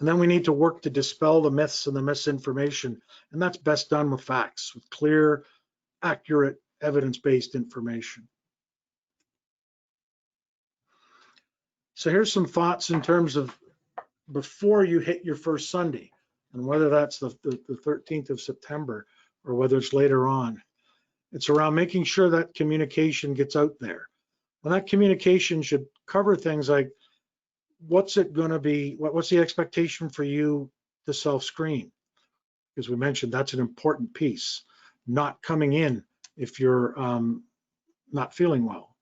And then we need to work to dispel the myths and the misinformation. And that's best done with facts, with clear, accurate, evidence-based information. So here's some thoughts in terms of before you hit your first Sunday, and whether that's the 13th of September or whether it's later on. It's around making sure that communication gets out there. And that communication should cover things like, what's it going to be? What's the expectation for you to self-screen? Because we mentioned that's an important piece. Not coming in if you're not feeling well.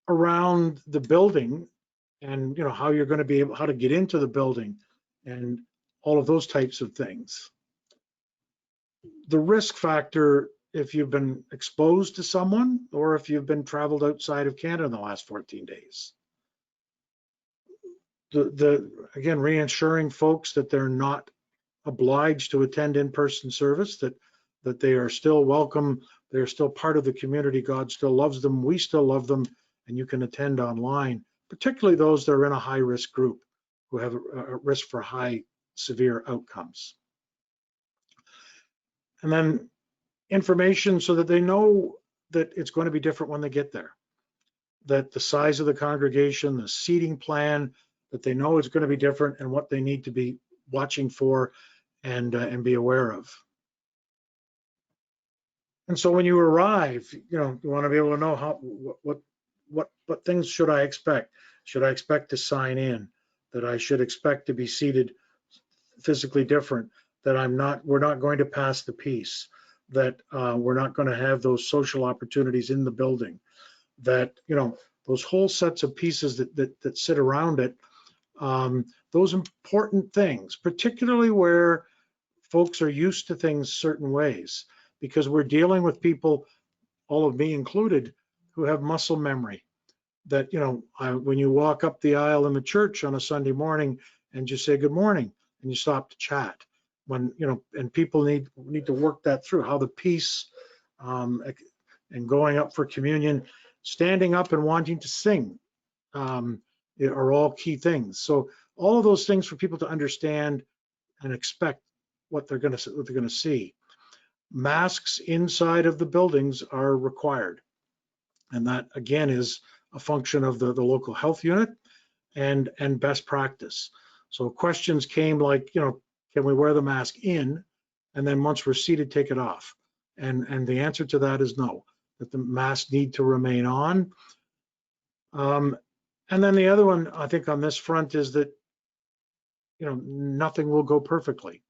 Around the building, and how you're going to be able, how to get into the building, and all of those types of things. The risk factor, if you've been exposed to someone, or if you've been traveled outside of Canada in the last 14 days. Again, reassuring folks that they're not obliged to attend in-person service, that they are still welcome, they're still part of the community, God still loves them, we still love them, and you can attend online, particularly those that are in a high-risk group who have a risk for high severe outcomes. And then information so that they know that it's going to be different when they get there, that the size of the congregation, the seating plan, that they know it's going to be different and what they need to be watching for and be aware of. And so when you arrive, you want to be able to know what things should I expect? Should I expect to sign in? That I should expect to be seated physically different? That we're not going to pass the peace? That we're not going to have those social opportunities in the building? That those whole sets of pieces that sit around it, those important things, particularly where folks are used to things certain ways, because we're dealing with people, all of me included, who have muscle memory. That when you walk up the aisle in the church on a Sunday morning and you say good morning and you stop to chat, when and people need to work that through, how the peace and going up for communion, standing up and wanting to sing are all key things. So all of those things for people to understand and expect what they're going to see. Masks inside of the buildings are required, and that again is a function of the local health unit and best practice. So questions came like, can we wear the mask in, and then once we're seated, take it off? And the answer to that is no, that the masks need to remain on. And then the other one, I think on this front, is that nothing will go perfectly.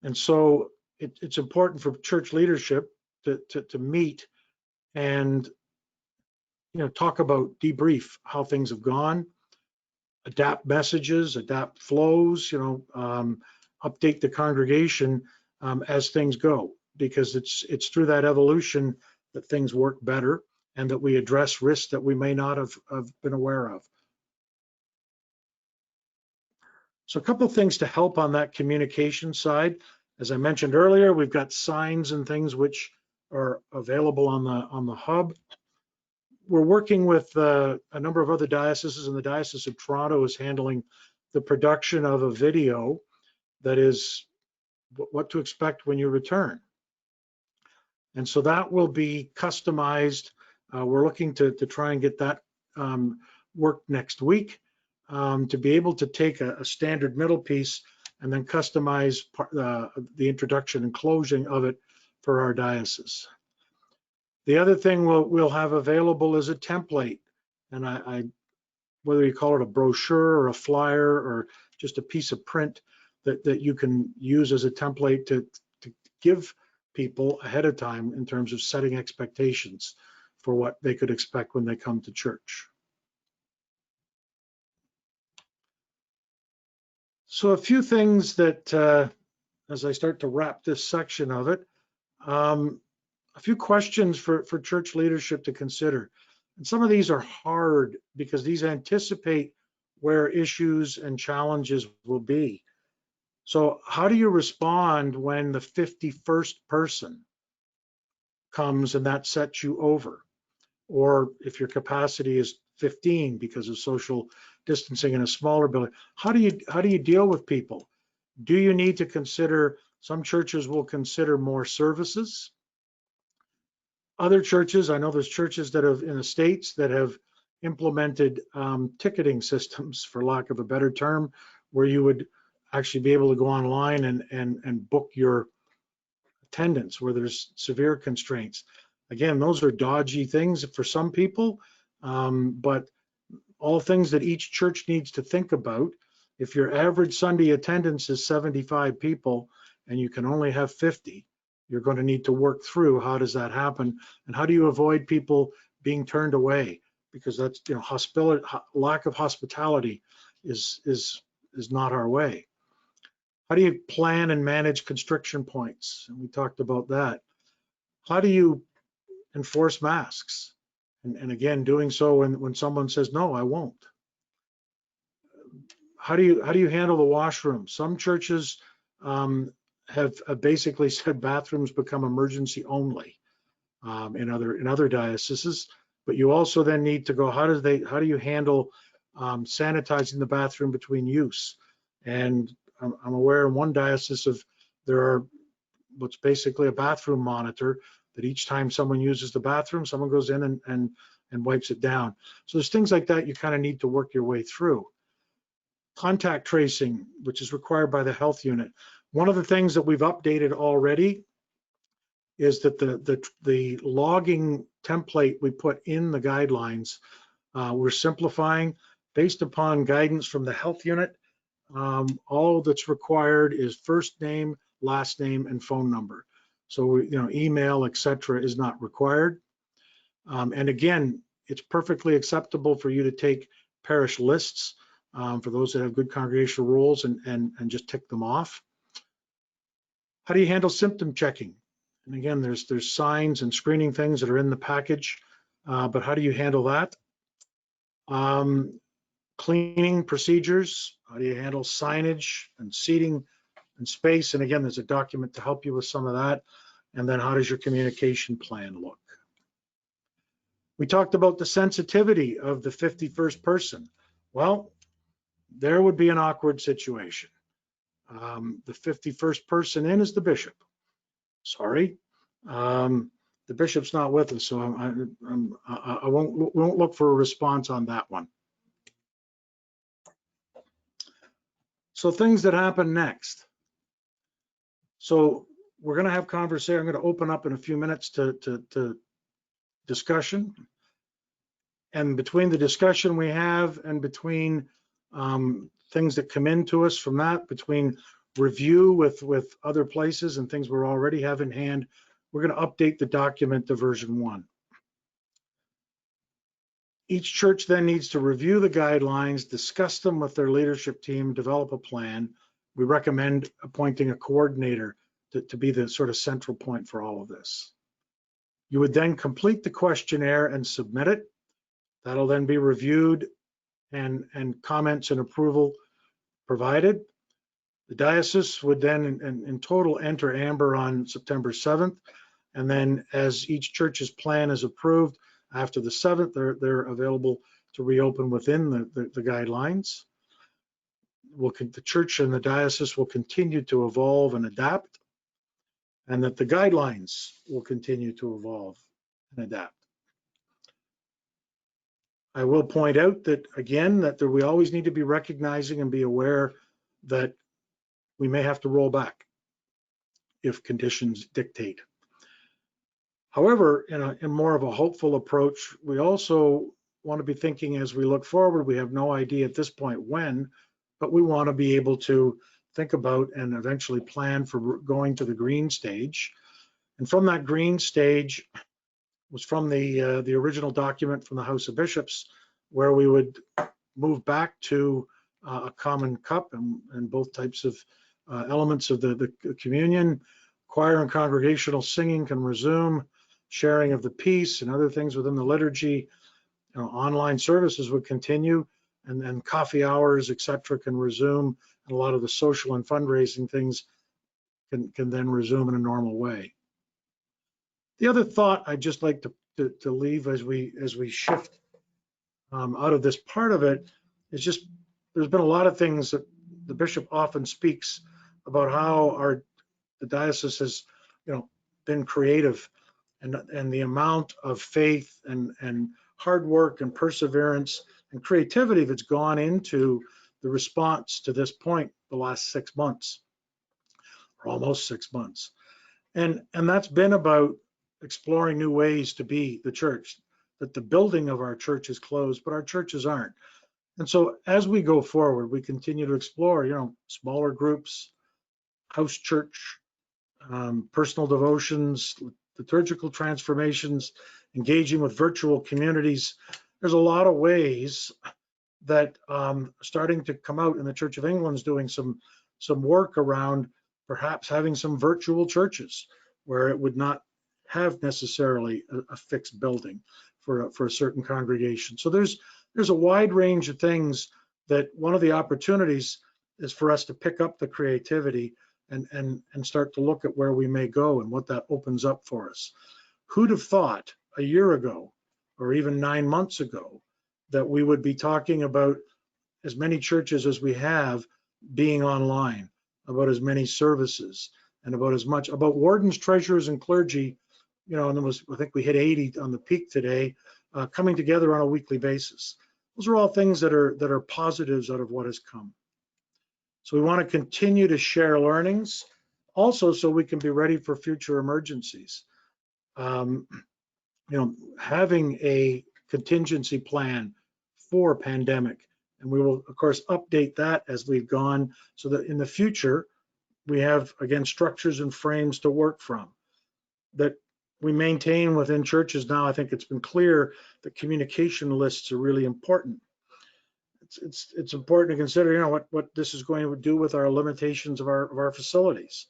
And so it's important for church leadership to meet and talk about, debrief how things have gone, adapt messages, adapt flows, update the congregation as things go, because it's through that evolution that things work better and that we address risks that we may not have been aware of. So a couple of things to help on that communication side. As I mentioned earlier, we've got signs and things which are available on the hub. We're working with a number of other dioceses, and the Diocese of Toronto is handling the production of a video that is what to expect when you return. And so that will be customized. We're looking to try and get that worked next week, to be able to take a standard middle piece and then customize the introduction and closing of it for our diocese. The other thing we'll have available is a template, and whether you call it a brochure or a flyer or just a piece of print that you can use as a template to give people ahead of time in terms of setting expectations for what they could expect when they come to church. So a few things that, as I start to wrap this section of it, a few questions for church leadership to consider. And some of these are hard because these anticipate where issues and challenges will be. So how do you respond when the 51st person comes and that sets you over? Or if your capacity is 15 because of social distancing in a smaller building, how do you deal with people? Do you need to consider, some churches will consider more services. Other churches, I know there's churches that have in the States that have implemented ticketing systems, for lack of a better term, where you would actually be able to go online and book your attendance where there's severe constraints. Again, those are dodgy things for some people, but all things that each church needs to think about. If your average Sunday attendance is 75 people and you can only have 50, you're going to need to work through how does that happen and how do you avoid people being turned away, because that's, you know, lack of hospitality is not our way. How do you plan and manage constriction points? And we talked about that. How do you enforce masks? And again, doing so when someone says, no, I won't. How do you handle the washroom? Some churches have basically said bathrooms become emergency only in other dioceses, but you also then need to go, how do you handle sanitizing the bathroom between use? And I'm aware in one diocese there are what's basically a bathroom monitor that each time someone uses the bathroom, someone goes in and wipes it down. So there's things like that you kind of need to work your way through. Contact tracing, which is required by the health unit. One of the things that we've updated already is that the logging template we put in the guidelines, we're simplifying based upon guidance from the health unit. All that's required is first name, last name, and phone number. So, you know, email, etc., is not required. And again, it's perfectly acceptable for you to take parish lists for those that have good congregational rules and just tick them off. How do you handle symptom checking? And again, there's signs and screening things that are in the package, but how do you handle that? Cleaning procedures, how do you handle signage and seating and space? And again, there's a document to help you with some of that. And then how does your communication plan look? We talked about the sensitivity of the 51st person. Well, there would be an awkward situation. The 51st person in is the bishop. Sorry, the bishop's not with us, so I won't look for a response on that one. So things that happen next. So we're going to have conversation. I'm going to open up in a few minutes to discussion. And between the discussion we have and between things that come into us from that, between review with other places and things we already have in hand, we're going to update the document to version 1. Each church then needs to review the guidelines, discuss them with their leadership team, develop a plan. we recommend appointing a coordinator to be the sort of central point for all of this. You would then complete the questionnaire and submit it. That'll then be reviewed and comments and approval provided. The diocese would then in total enter amber on September 7th. And then as each church's plan is approved after the 7th, they're available to reopen within the guidelines. The church and the diocese will continue to evolve and adapt, and that the guidelines will continue to evolve and adapt. I will point out that, again, that we always need to be recognizing and be aware that we may have to roll back if conditions dictate. However, in more of a hopeful approach, we also want to be thinking as we look forward. We have no idea at this point when, but we want to be able to think about and eventually plan for going to the green stage. And from that green stage was from the original document from the House of Bishops, where we would move back to a common cup and both types of elements of the communion. Choir and congregational singing can resume, sharing of the peace and other things within the liturgy. Online services would continue, and then coffee hours, etc., can resume, and a lot of the social and fundraising things can then resume in a normal way. The other thought I'd just like to leave as we shift out of this part of it is just there's been a lot of things that the bishop often speaks about how the diocese has been creative, and the amount of faith and hard work and perseverance and creativity that's gone into the response to this point the last 6 months, or almost 6 months. And that's been about exploring new ways to be the church, that the building of our church is closed, but our churches aren't. And so as we go forward, we continue to explore, smaller groups, house church, personal devotions, liturgical transformations, engaging with virtual communities. There's a lot of ways that starting to come out, and the Church of England's doing some work around perhaps having some virtual churches where it would not have necessarily a fixed building for a certain congregation. So there's a wide range of things that one of the opportunities is for us to pick up the creativity and start to look at where we may go and what that opens up for us. Who'd have thought a year ago or even 9 months ago that we would be talking about as many churches as we have being online, about as many services, and about wardens, treasurers, and clergy, and I think we hit 80 on the peak today, coming together on a weekly basis. Those are all things that are positives out of what has come. So we want to continue to share learnings, also so we can be ready for future emergencies. Having a contingency plan for pandemic, and we will of course update that as we've gone, so that in the future we have, again, structures and frames to work from that we maintain within churches. Now I think it's been clear that communication lists are really important. It's important to consider, what this is going to do with our limitations of our facilities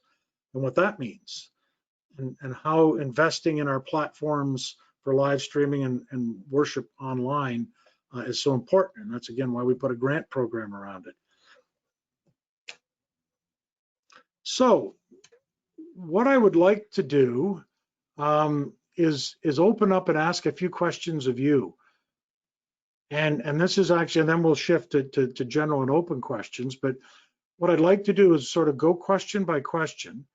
and what that means, and how investing in our platforms for live streaming and worship online is so important. And that's, again, why we put a grant program around it. So what I would like to do is open up and ask a few questions of you. And this is actually, and then we'll shift to general and open questions. But what I'd like to do is sort of go question by question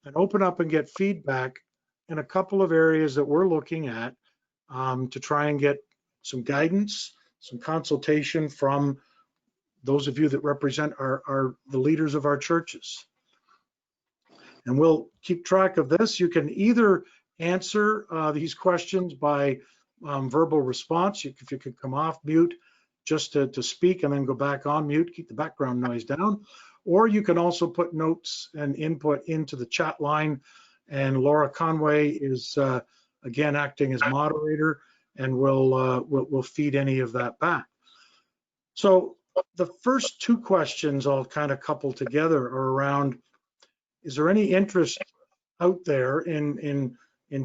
and open up and get feedback in a couple of areas that we're looking at to try and get some guidance, some consultation from those of you that represent the leaders of our churches. And we'll keep track of this. You can either answer these questions by verbal response. If you could come off mute just to speak and then go back on mute, keep the background noise down. Or you can also put notes and input into the chat line. And Laura Conway is again acting as moderator, and we'll feed any of that back. So the first two questions I'll kind of couple together are around, is there any interest out there in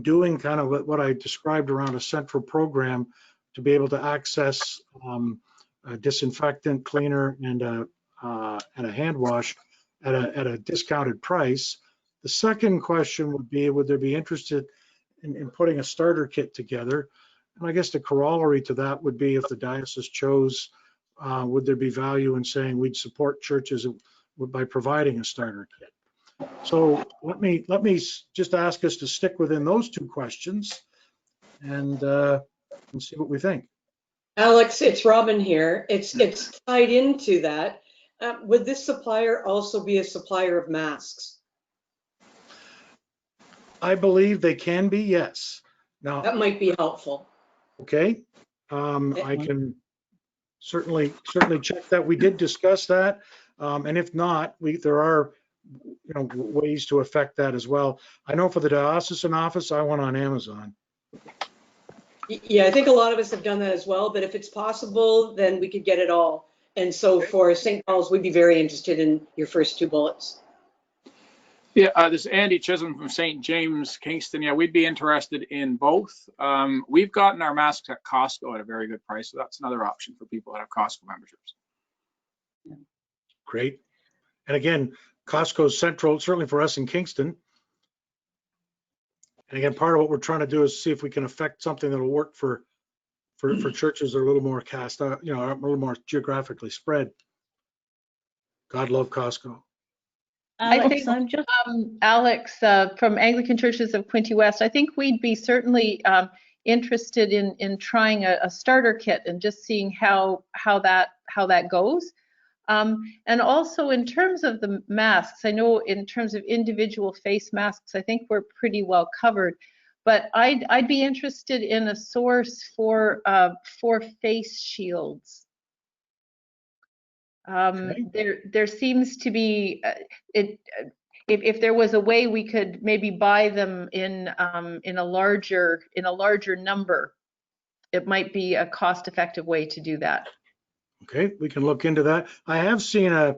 doing kind of what I described around a central program to be able to access a disinfectant, cleaner, and a hand wash at a discounted price? The second question would be, would there be interested in putting a starter kit together? And I guess the corollary to that would be, if the diocese chose, would there be value in saying we'd support churches by providing a starter kit? So let me just ask us to stick within those two questions and see what we think. Alex, it's Robin here. It's tied into that. Would this supplier also be a supplier of masks? I believe they can be, yes. Now, That might be helpful. okay, I can certainly check that. We did discuss that, and if not, there are ways to affect that as well. I know for the diocesan office, I went on Amazon. Yeah, I think a lot of us have done that as well, but if it's possible, then we could get it all. And so for St. Paul's, we'd be very interested in your first two bullets. Yeah, this is Andy Chisholm from St. James, Kingston. Yeah, we'd be interested in both. We've gotten our masks at Costco at a very good price, so that's another option for people that have Costco memberships. Great. And again, Costco's central, certainly for us in Kingston. And again, part of what we're trying to do is see if we can affect something that'll work for churches that are a little more a little more geographically spread. God love Costco. I think, Alex, from Anglican Churches of Quinte West, I think we'd be certainly interested in trying a starter kit and just seeing how that goes. And also in terms of the masks, I know in terms of individual face masks, I think we're pretty well covered. But I'd be interested in a source for face shields. There seems to be if there was a way we could maybe buy them in a larger number, it might be a cost-effective way to do that. Okay, we can look into that. I have seen I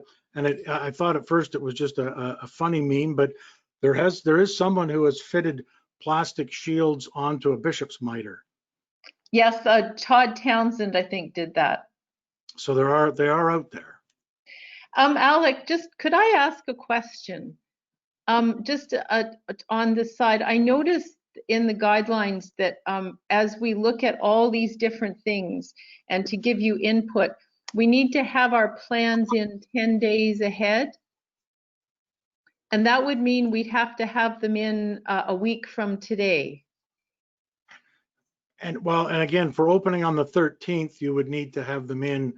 thought at first it was just a funny meme, but there is someone who has fitted plastic shields onto a bishop's mitre. Yes, Todd Townsend, I think, did that. So they are out there. Alec, just could I ask a question? Just on this side, I noticed in the guidelines that as we look at all these different things and to give you input, we need to have our plans in 10 days ahead. And that would mean we'd have to have them in a week from today. And again, for opening on the 13th, you would need to have them in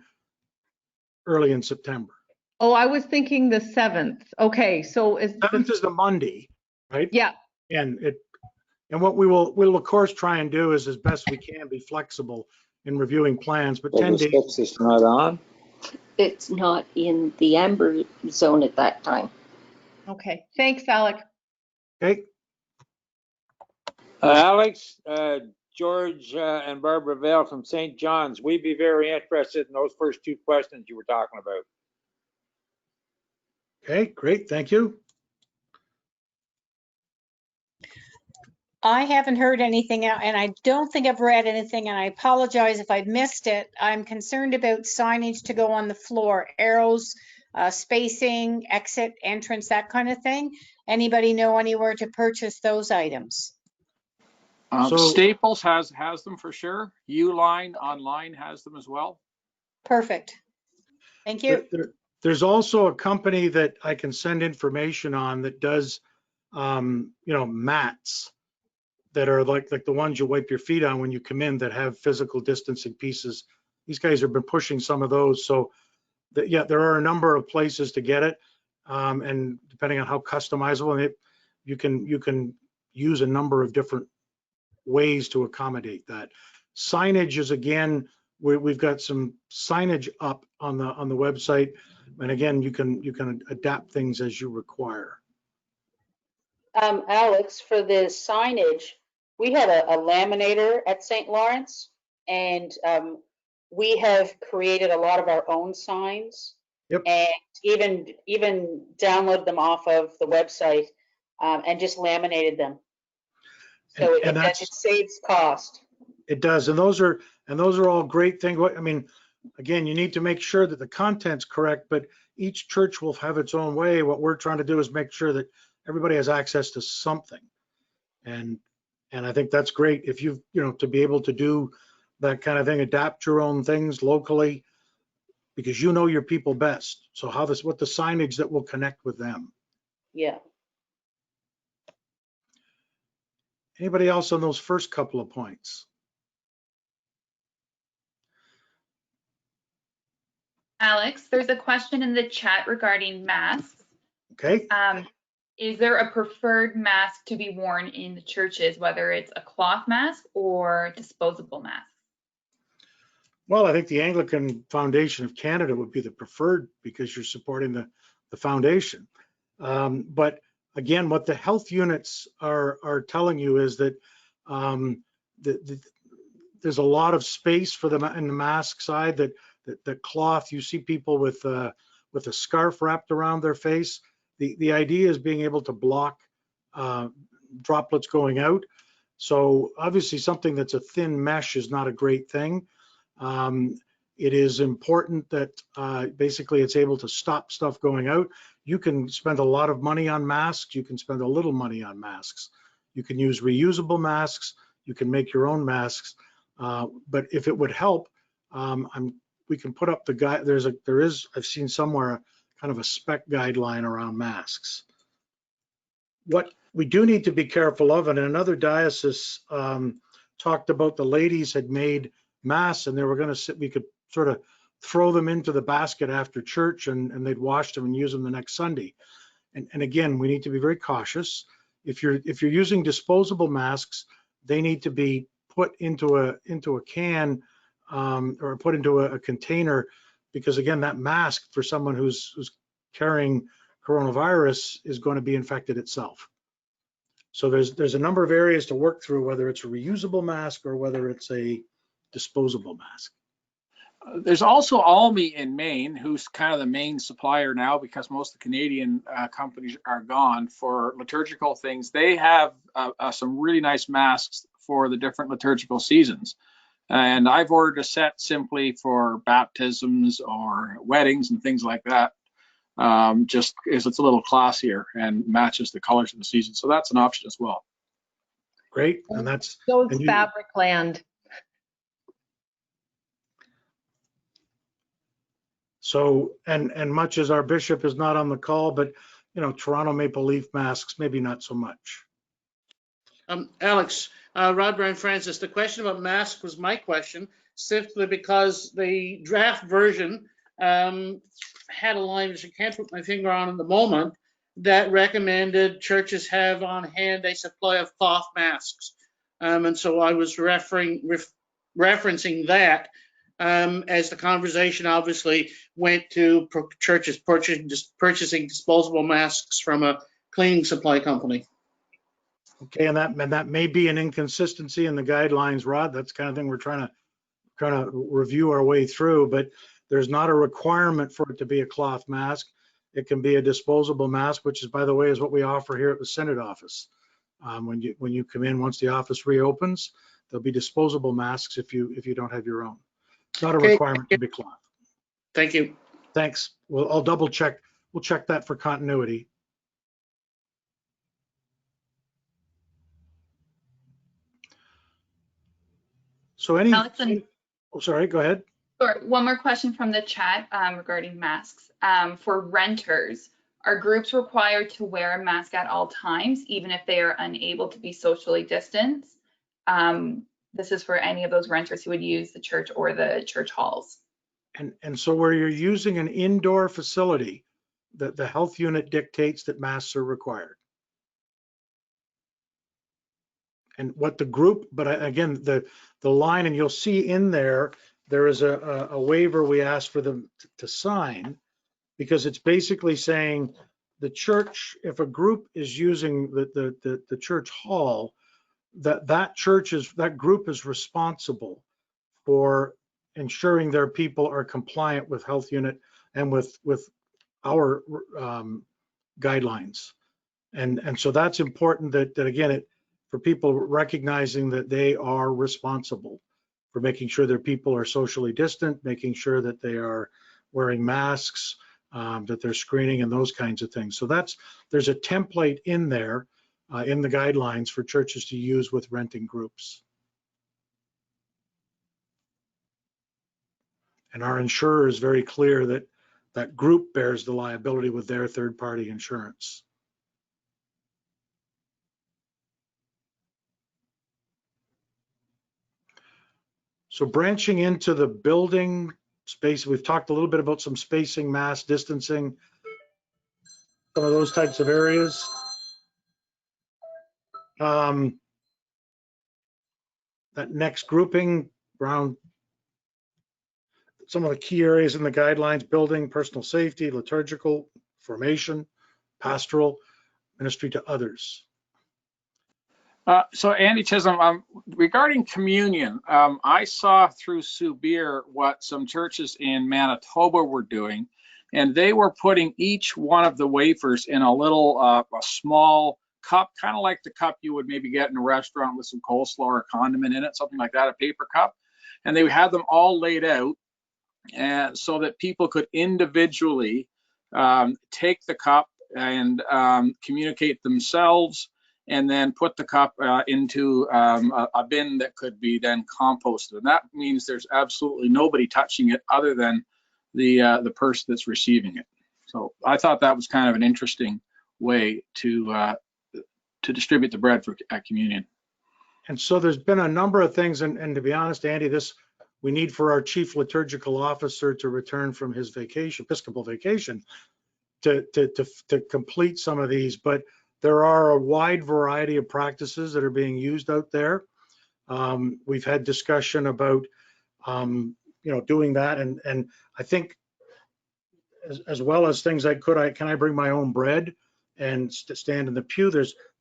early in September. Oh, I was thinking the 7th. Okay, so 7th is the Monday, right? Yeah. And what we'll of course try and do is, as best we can, be flexible in reviewing plans. But 10 days. The 6th is not on. It's not in the amber zone at that time. Okay, thanks, Alec. Okay. Alex, George, and Barbara Vale from St. John's, we'd be very interested in those first two questions you were talking about. Okay, great, thank you. I haven't heard anything, and I don't think I've read anything, and I apologize if I've missed it. I'm concerned about signage to go on the floor, arrows, spacing, exit, entrance, that kind of thing. Anybody know anywhere to purchase those items? Staples has them for sure. Uline online has them as well. Perfect. Thank you. There's also a company that I can send information on that does, mats that are like the ones you wipe your feet on when you come in, that have physical distancing pieces. These guys have been pushing some of those. So yeah, there are a number of places to get it. And depending on how customizable, you can use a number of different ways to accommodate that. Signage is, again, we've got some signage up on the website. And again, you can adapt things as you require. Alex, for the signage, we had a laminator at St. Lawrence, and we have created a lot of our own signs. Yep. And even downloaded them off of the website and just laminated them. So it saves cost. It does, and those are all great things. I mean, again, you need to make sure that the content's correct, but each church will have its own way. What we're trying to do is make sure that everybody has access to something, and I think that's great if you know, to be able to do that kind of thing, adapt your own things locally, because you know your people best. So what the signage that will connect with them. Yeah. Anybody else on those first couple of points? Alex, there's a question in the chat regarding masks. Okay. Is there a preferred mask to be worn in the churches, whether it's a cloth mask or disposable mask? Well, I think the Anglican Foundation of Canada would be the preferred, because you're supporting the foundation. But again, what the health units are telling you is that there's a lot of space for them in the mask side. That cloth, you see people with a scarf wrapped around their face. The idea is being able to block droplets going out. So obviously something that's a thin mesh is not a great thing. It is important that basically it's able to stop stuff going out. You can spend a lot of money on masks. You can spend a little money on masks. You can use reusable masks. You can make your own masks. But if it would help, we can put up the guide. There is, I've seen somewhere, kind of a spec guideline around masks. What we do need to be careful of, and another diocese talked about, the ladies had made masks and they were going to we could sort of throw them into the basket after church and they'd wash them and use them the next Sunday. And again, we need to be very cautious. If you're using disposable masks, they need to be put into a can or put into a container, because again, that mask for someone who's carrying coronavirus is going to be infected itself. So there's a number of areas to work through, whether it's a reusable mask or whether it's a disposable mask. There's also Almi in Maine, who's kind of the main supplier now, because most of the Canadian companies are gone for liturgical things. They have some really nice masks for the different liturgical seasons. And I've ordered a set simply for baptisms or weddings and things like that, just because it's a little classier and matches the colors of the season. So that's an option as well. Great. And that's Fabric Land. So, and much as our bishop is not on the call, but you know, Toronto Maple Leaf masks, maybe not so much. Alex, Rod Brown Francis, the question about masks was my question, simply because the draft version had a line, which I can't put my finger on at the moment, that recommended churches have on hand a supply of cloth masks. And so I was referencing that as the conversation obviously went to churches purchasing disposable masks from a cleaning supply company. Okay, and that may be an inconsistency in the guidelines, Rod. That's the kind of thing we're trying to review our way through, but there's not a requirement for it to be a cloth mask. It can be a disposable mask, which is, by the way, is what we offer here at the Synod office. When you come in, once the office reopens, there'll be disposable masks if you don't have your own. It's not a requirement to be cloth. Thank you. Thanks. Well, I'll double check. We'll check that for continuity. So Alex, oh, sorry, go ahead. Sorry, one more question from the chat regarding masks. For renters, are groups required to wear a mask at all times, even if they are unable to be socially distanced? This is for any of those renters who would use the church or the church halls. And so where you're using an indoor facility, the health unit dictates that masks are required. And what the group, but again, the line, and you'll see in there is a waiver we asked for them to sign, because it's basically saying the church, if a group is using the church hall, that group is responsible for ensuring their people are compliant with health unit and with our guidelines. And so that's important that again, for people recognizing that they are responsible for making sure their people are socially distant, making sure that they are wearing masks, that they're screening and those kinds of things. So there's a template in there in the guidelines for churches to use with renting groups. And our insurer is very clear that that group bears the liability with their third-party insurance. So branching into the building space, we've talked a little bit about some spacing, mass distancing, some of those types of areas. That next grouping around some of the key areas in the guidelines: building, personal safety, liturgical, formation, pastoral, ministry to others. So Andy Chisholm, regarding communion, I saw through Sue Beer what some churches in Manitoba were doing, and they were putting each one of the wafers in a little, a small cup, kind of like the cup you would maybe get in a restaurant with some coleslaw or a condiment in it, something like that, a paper cup. And they had them all laid out, and so that people could individually take the cup and communicate themselves, and then put the cup into a bin that could be then composted. And that means there's absolutely nobody touching it other than the person that's receiving it. So I thought that was kind of an interesting way to distribute the bread for communion. And so there's been a number of things, and to be honest, Andy, we need for our chief liturgical officer to return from his vacation, Episcopal vacation, to complete some of these. But there are a wide variety of practices that are being used out there. We've had discussion about, doing that, and I think as well as things like, can I bring my own bread and stand in the pew?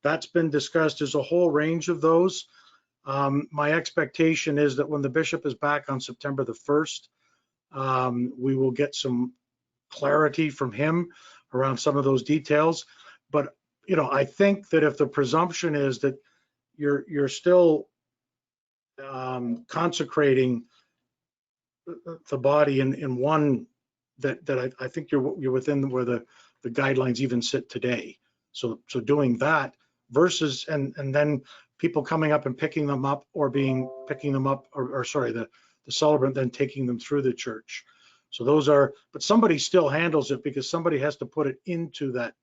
That's been discussed. There's a whole range of those. My expectation is that when the bishop is back on September the 1st, we will get some clarity from him around some of those details. But I think that if the presumption is that you're still consecrating the body in one, that I think you're within where the guidelines even sit today. So doing that versus and then people coming up and picking them up, or the celebrant then taking them through the church. So those are, but somebody still handles it because somebody has to put it into that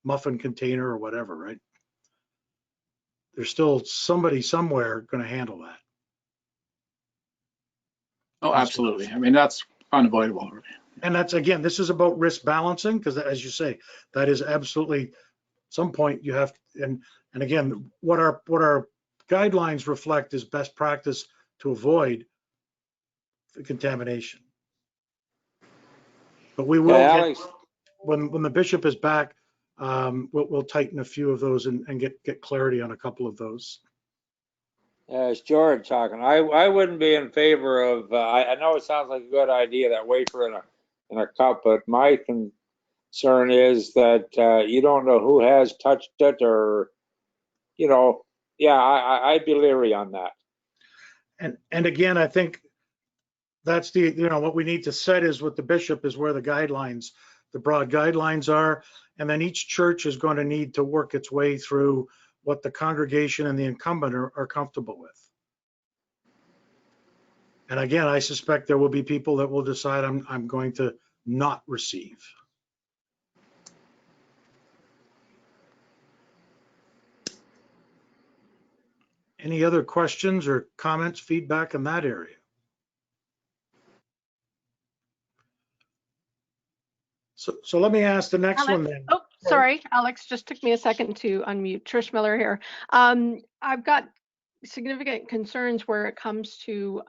muffin container or whatever, right? There's still somebody somewhere going to handle that. Oh, absolutely. I mean, that's unavoidable. And that's, again, this is about risk balancing, because as you say, that is absolutely some point you have, and again, what our guidelines reflect is best practice to avoid the contamination. But we will get, when the bishop is back, we'll tighten a few of those and get clarity on a couple of those. It's George talking. I wouldn't be in favor of. I know it sounds like a good idea, that wafer in a cup, but my concern is that you don't know who has touched it, or I'd be leery on that. And again, I think that's what we need to set is with the bishop is where the broad guidelines are, and then each church is going to need to work its way through what the congregation and the incumbent are comfortable with. And again, I suspect there will be people that will decide I'm going to not receive. Any other questions or comments, feedback in that area? So let me ask the next one then. Oh, sorry, Alex, just took me a second to unmute. Trish Miller here. I've got significant concerns where it comes to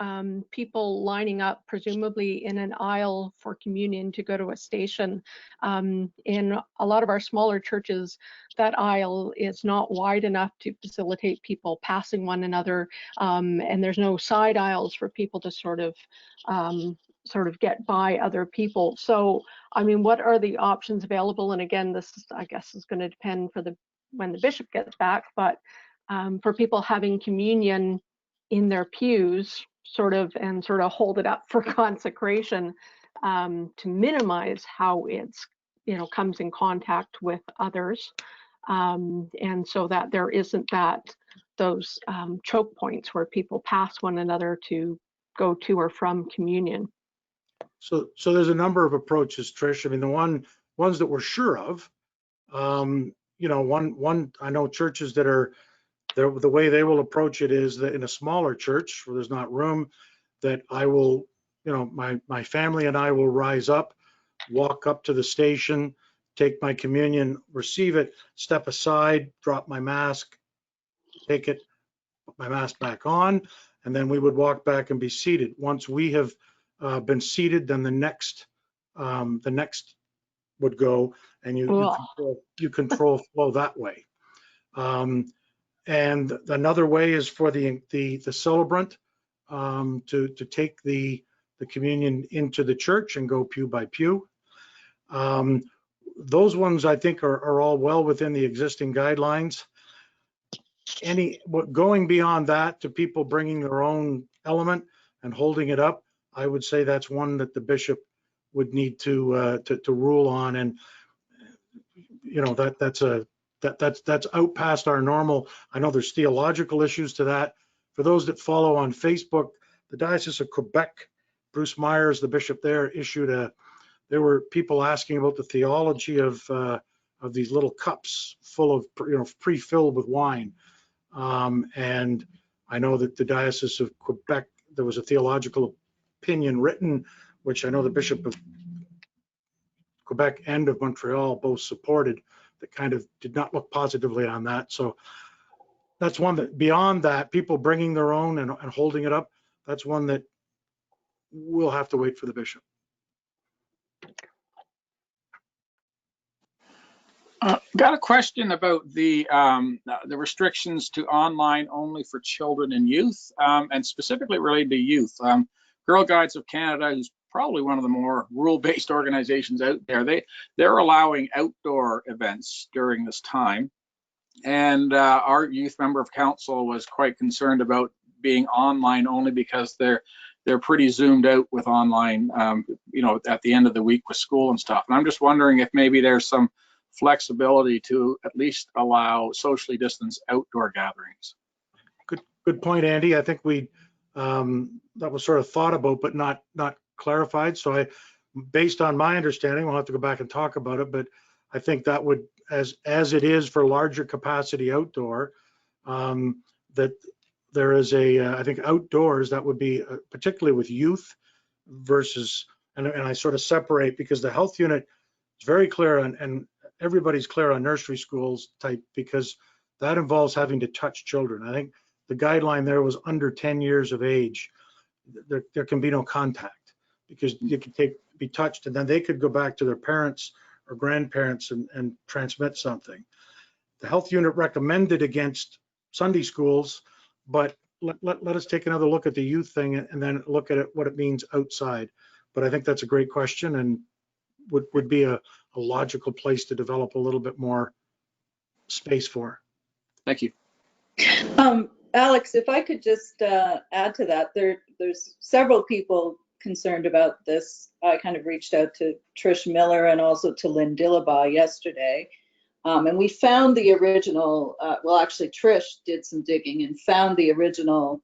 people lining up, presumably in an aisle for communion to go to a station. In a lot of our smaller churches, that aisle is not wide enough to facilitate people passing one another, and there's no side aisles for people to sort of get by other people. So, I mean, what are the options available? And again, this is, I guess, is going to depend when the bishop gets back, but for people having communion in their pews, sort of hold it up for consecration, to minimize how it's, comes in contact with others, and so that there isn't those choke points where people pass one another to go to or from communion. So there's a number of approaches, Trish. I mean, the ones that we're sure of, one I know churches that are, the way they will approach it is that in a smaller church where there's not room, that I will, my family and I will rise up, walk up to the station, take my communion, receive it, step aside, drop my mask, take it, put my mask back on, and then we would walk back and be seated. Once we have been seated, then the next would go, and you control flow that way. And another way is for the celebrant to take the communion into the church and go pew by pew. Those ones I think are all well within the existing guidelines. Going beyond that to people bringing their own element and holding it up, I would say that's one that the bishop would need to rule on, and that's out past our normal. I know there's theological issues to that. For those that follow on Facebook, the Diocese of Quebec, Bruce Myers, the bishop there, there were people asking about the theology of these little cups full of pre-filled with wine. And I know that the Diocese of Quebec, there was a theological opinion written, which I know the Bishop of Quebec and of Montreal both supported, that kind of did not look positively on that. So that's one that, beyond that, people bringing their own and holding it up, that's one that we'll have to wait for the bishop. Got a question about the restrictions to online only for children and youth, and specifically related to youth. Girl Guides of Canada, who's probably one of the more rule-based organizations out there, they're allowing outdoor events during this time. And our youth member of council was quite concerned about being online only because they're pretty zoomed out with online, at the end of the week with school and stuff. And I'm just wondering if maybe there's some flexibility to at least allow socially distanced outdoor gatherings. Good point, Andy. I think that was sort of thought about, but not clarified. So based on my understanding, we'll have to go back and talk about it, but I think that would, as it is for larger capacity outdoor, that there is I think outdoors, that would be particularly with youth versus, and I sort of separate, because the health unit is very clear and everybody's clear on nursery schools type, because that involves having to touch children. I think the guideline there was under 10 years of age. There can be no contact, because you can be touched and then they could go back to their parents or grandparents and transmit something. The health unit recommended against Sunday schools, but let us take another look at the youth thing and then look at what it means outside. But I think that's a great question and would be a logical place to develop a little bit more space for. Thank you. Alex, if I could just add to that, there's several people concerned about this. I kind of reached out to Trish Miller and also to Lynn Dillabaugh yesterday. And we found the original, well, actually Trish did some digging and found the original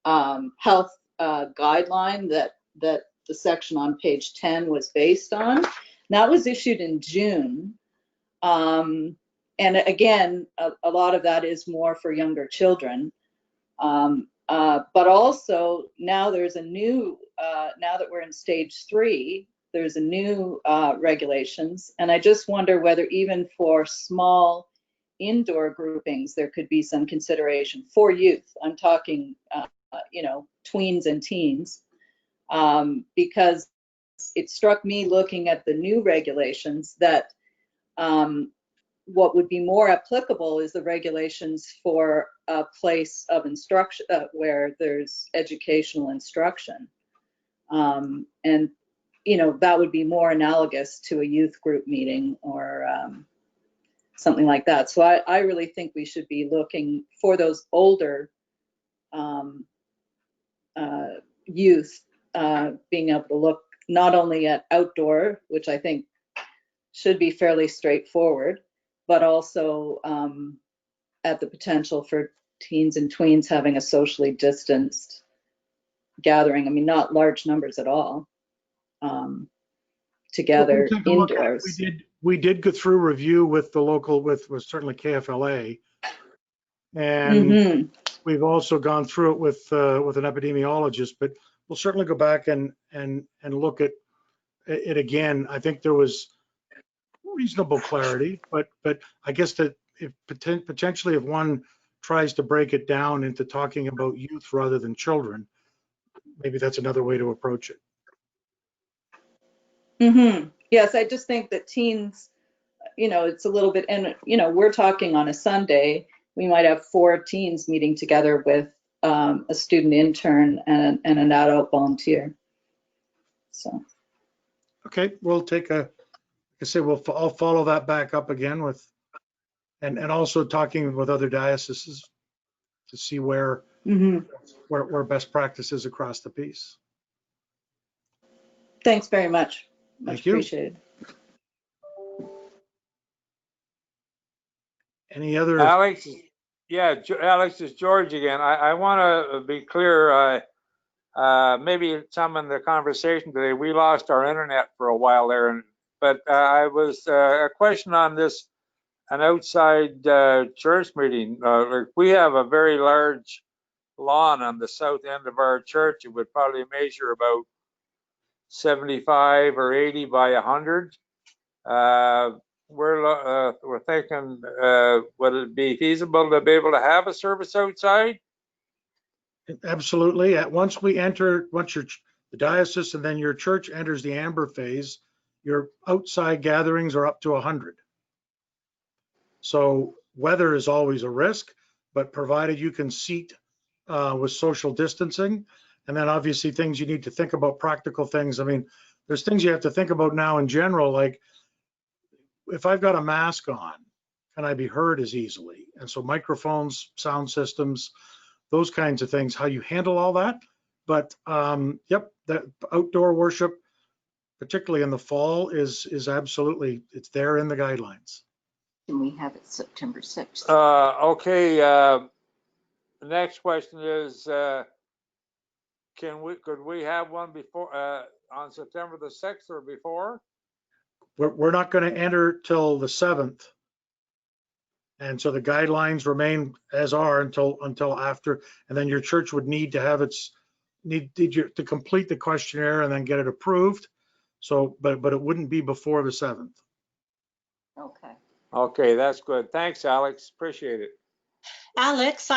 health guideline that the section on page 10 was based on. That was issued in June. And again, a lot of that is more for younger children. But also now there's a new, now that we're in stage 3, there's a new regulations. And I just wonder whether even for small indoor groupings, there could be some consideration for youth. I'm talking, tweens and teens, because it struck me looking at the new regulations that what would be more applicable is the regulations for a place of instruction where there's educational instruction. And, that would be more analogous to a youth group meeting or something like that. So I really think we should be looking for those older youth, being able to look not only at outdoor, which I think should be fairly straightforward, but also at the potential for teens and tweens having a socially distanced gathering. I mean, not large numbers at all, together indoors. We did go through review with the local, with certainly KFLA, and we've also gone through it with an epidemiologist. But we'll certainly go back and look at it again. I think there was reasonable clarity, but I guess that if potentially if one tries to break it down into talking about youth rather than children, maybe that's another way to approach it. Yes, I just think that teens, it's a little bit, and we're talking on a Sunday, we might have 4 teens meeting together with a student intern and an adult volunteer. So. Okay, we'll take I'll follow that back up again with, and also talking with other dioceses to see where best practices across the piece. Thanks very much. Thank you. Appreciated. Any other? Alex, Alex, it's George again. I want to be clear. Maybe some in the conversation today, we lost our internet for a while there, but I was a question on this, an outside church meeting. We have a very large lawn on the south end of our church. It would probably measure about 75 or 80 by 100. We're thinking, would it be feasible to be able to have a service outside? Absolutely. Once the diocese and then your church enters the amber phase, your outside gatherings are up to 100. So weather is always a risk, but provided you can seat with social distancing, and then obviously things you need to think about, practical things. I mean, there's things you have to think about now in general, like if I've got a mask on, can I be heard as easily? And so microphones, sound systems, those kinds of things, how you handle all that. But the outdoor worship, particularly in the fall, is absolutely, it's there in the guidelines. And we have it September 6th. Okay. The next question is, could we have one before on September the 6th or before? We're not going to enter till the 7th. And so the guidelines remain as are until after, and then your church would need to have to complete the questionnaire and then get it approved. So, but it wouldn't be before the 7th. Okay. Okay, that's good. Thanks, Alex. Appreciate it. Alex,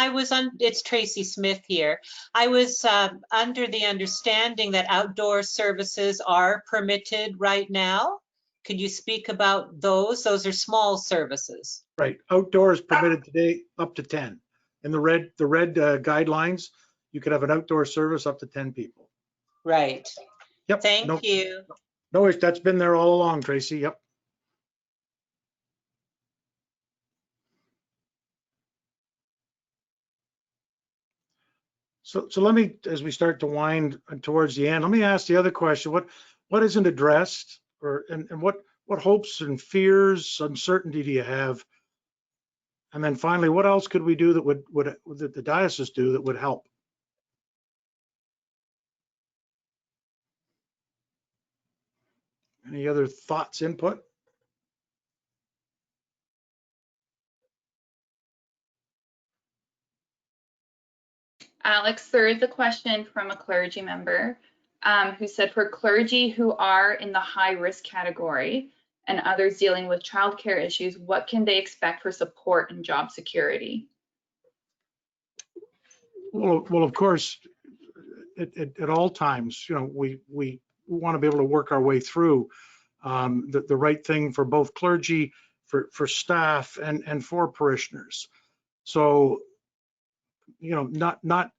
it's Tracy Smith here. I was under the understanding that outdoor services are permitted right now. Could you speak about those? Those are small services. Right. Outdoor is permitted today up to 10. In the red guidelines, you could have an outdoor service up to 10 people. Right. Yep. Thank you. No worries. That's been there all along, Tracy. Yep. So let me, as we start to wind towards the end, let me ask the other question. What isn't addressed, and what hopes and fears, uncertainty do you have? And then finally, what else could we do that the diocese do that would help? Any other thoughts, input? Alex, there is a question from a clergy member who said, for clergy who are in the high risk category and others dealing with childcare issues, what can they expect for support and job security? Well, of course, at all times, we want to be able to work our way through the right thing for both clergy, for staff, and for parishioners. So, not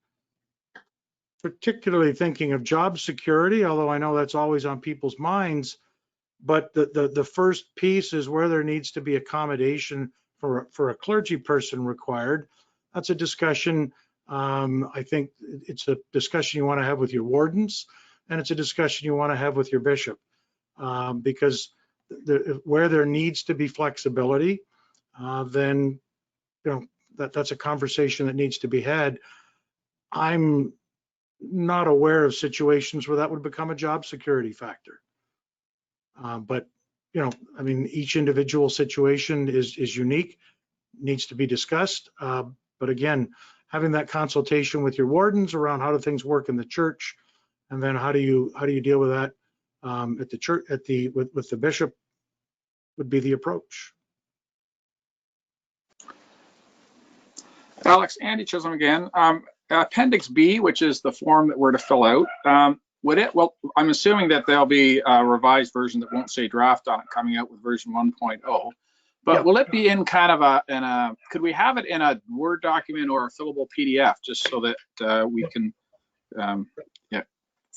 particularly thinking of job security, although I know that's always on people's minds. But the first piece is where there needs to be accommodation for a clergy person required. That's a discussion. I think it's a discussion you want to have with your wardens, and it's a discussion you want to have with your bishop, because where there needs to be flexibility, then that's a conversation that needs to be had. I'm not aware of situations where that would become a job security factor. But, I mean, each individual situation is unique, needs to be discussed. But again, having that consultation with your wardens around how do things work in the church, and then how do you deal with that at the church, with the bishop, would be the approach. Alex, Andy Chisholm again. Appendix B, which is the form that we're to fill out, well, I'm assuming that there'll be a revised version that won't say draft on it coming out with version 1.0. But Yep. Will it be in kind of could we have it in a Word document or a fillable PDF, just so that we can, fill That's